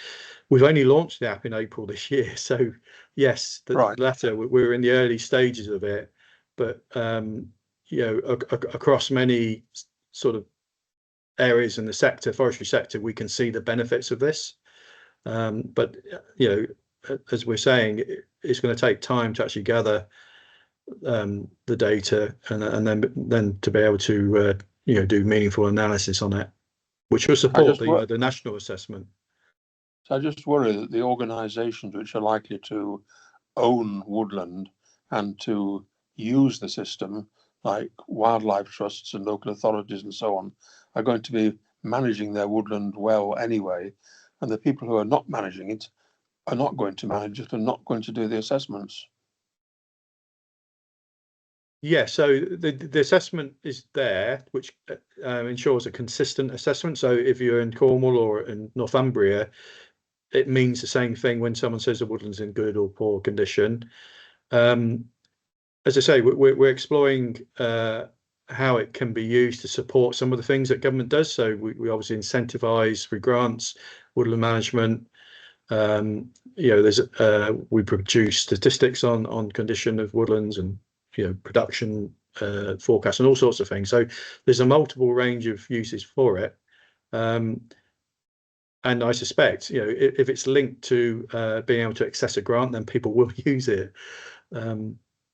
S1: We've only launched the app in April this year, so yes, the latter, we're in the early stages of it, but you know, across many sort of areas in the sector, forestry sector, we can see the benefits of this. But you know, as we're saying, it's going to take time to actually gather the data and then to be able to you know, do meaningful analysis on it, which will support the national assessment.
S14: So I just worry that the organisations which are likely to own woodland and to use the system, like wildlife trusts and local authorities and so on, are going to be managing their woodland well anyway, and the people who are not managing it are not going to manage it and not going to do the assessments.
S1: Yeah, so the assessment is there, which ensures a consistent assessment. So if you're in Cornwall or in Northumbria, it means the same thing when someone says the woodland's in good or poor condition. As I say, we're exploring how it can be used to support some of the things that government does. So we obviously incentivise through grants, woodland management. You know, there's we produce statistics on condition of woodlands and, you know, production forecasts and all sorts of things. So there's a multiple range of uses for it. And I suspect, you know, if it's linked to being able to access a grant, then people will use it,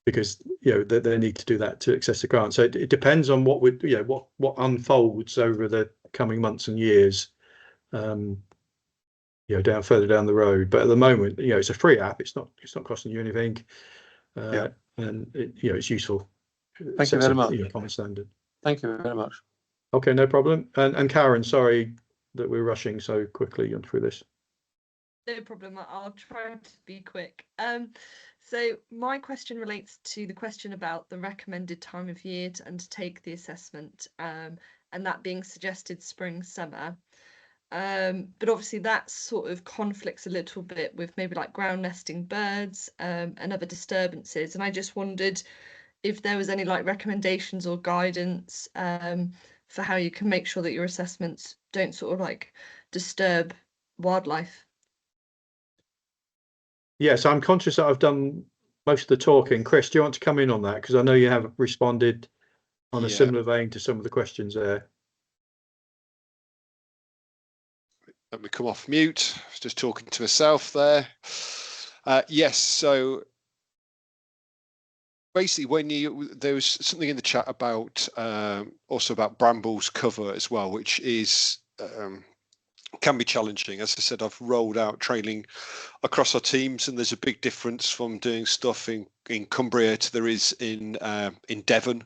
S1: because, you know, they need to do that to access the grant. So it depends on what what unfolds over the coming months and years, you know, further down the road. But at the moment, you know, it's a free app. It's not costing you anything, and you know, it's useful.
S14: Thank you very much.
S1: Common standard.
S14: Thank you very much.
S1: Okay, no problem. And Karen, sorry that we're rushing so quickly through this.
S15: No problem. I'll try to be quick. So my question relates to the question about the recommended time of year to undertake the assessment, and that being suggested spring, summer. But obviously that sort of conflicts a little bit with maybe like ground nesting birds and other disturbances. And I just wondered if there was any like recommendations or guidance for how you can make sure that your assessments don't sort of like disturb wildlife.
S1: Yes, I'm conscious that I've done most of the talking. Chris, do you want to come in on that? Because I know you have responded on a similar vein to some of the questions there.
S2: Let me come off mute. I was just talking to myself there. Yes, so basically there was something in the chat about also about brambles cover as well, which is can be challenging. As I said, I've rolled out training across our teams, and there's a big difference from doing stuff in Cumbria to there is in Devon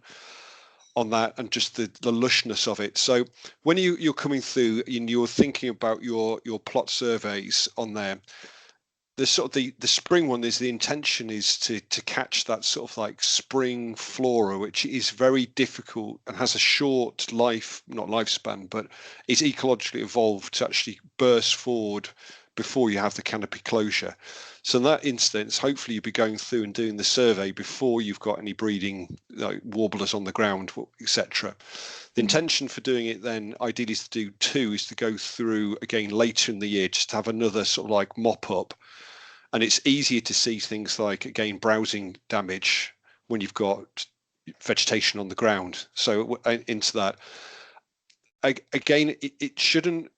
S2: on that, and just the lushness of it. So when you're coming through and you're thinking about your plot surveys on there, the sort of the spring one is the intention is to catch that sort of like spring flora, which is very difficult and has a short not lifespan, but is ecologically evolved to actually burst forward before you have the canopy closure. So in that instance, hopefully you'll be going through and doing the survey before you've got any breeding like warblers on the ground, etc. The intention for doing it then ideally is to do two, is to go through again later in the year, just to have another sort of like mop up. And it's easier to see things like, again, browsing damage when you've got vegetation on the ground. So into that, again, it shouldn't,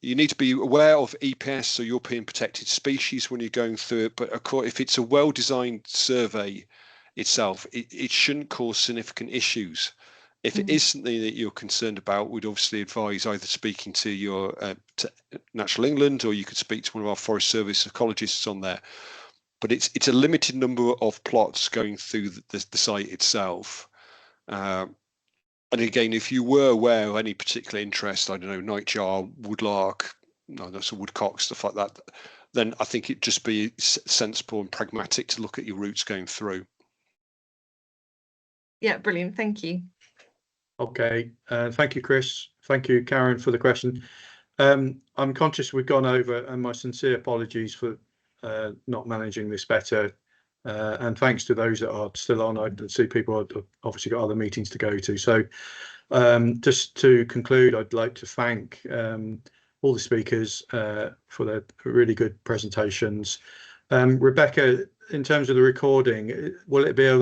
S2: you need to be aware of EPS, so European Protected Species, when you're going through it. But of course, if it's a well-designed survey itself, it shouldn't cause significant issues. If it is something that you're concerned about, we'd obviously advise either speaking to your to Natural England, or you could speak to one of our Forest Service ecologists on there. But it's a limited number of plots going through the site itself. And again, if you were aware of any particular interest, I don't know, nightjar, woodlark, no, that's a woodcock, stuff like that, then I think it'd just be sensible and pragmatic to look at your routes going through.
S15: Yeah, brilliant. Thank you.
S1: Okay, thank you, Chris. Thank you, Karen, for the question. I'm conscious we've gone over, and my sincere apologies for not managing this better. And thanks to those that are still on. I see people have obviously got other meetings to go to. So just to conclude, I'd like to thank all the speakers for their really good presentations. Rebecca, in terms of the recording, will it be able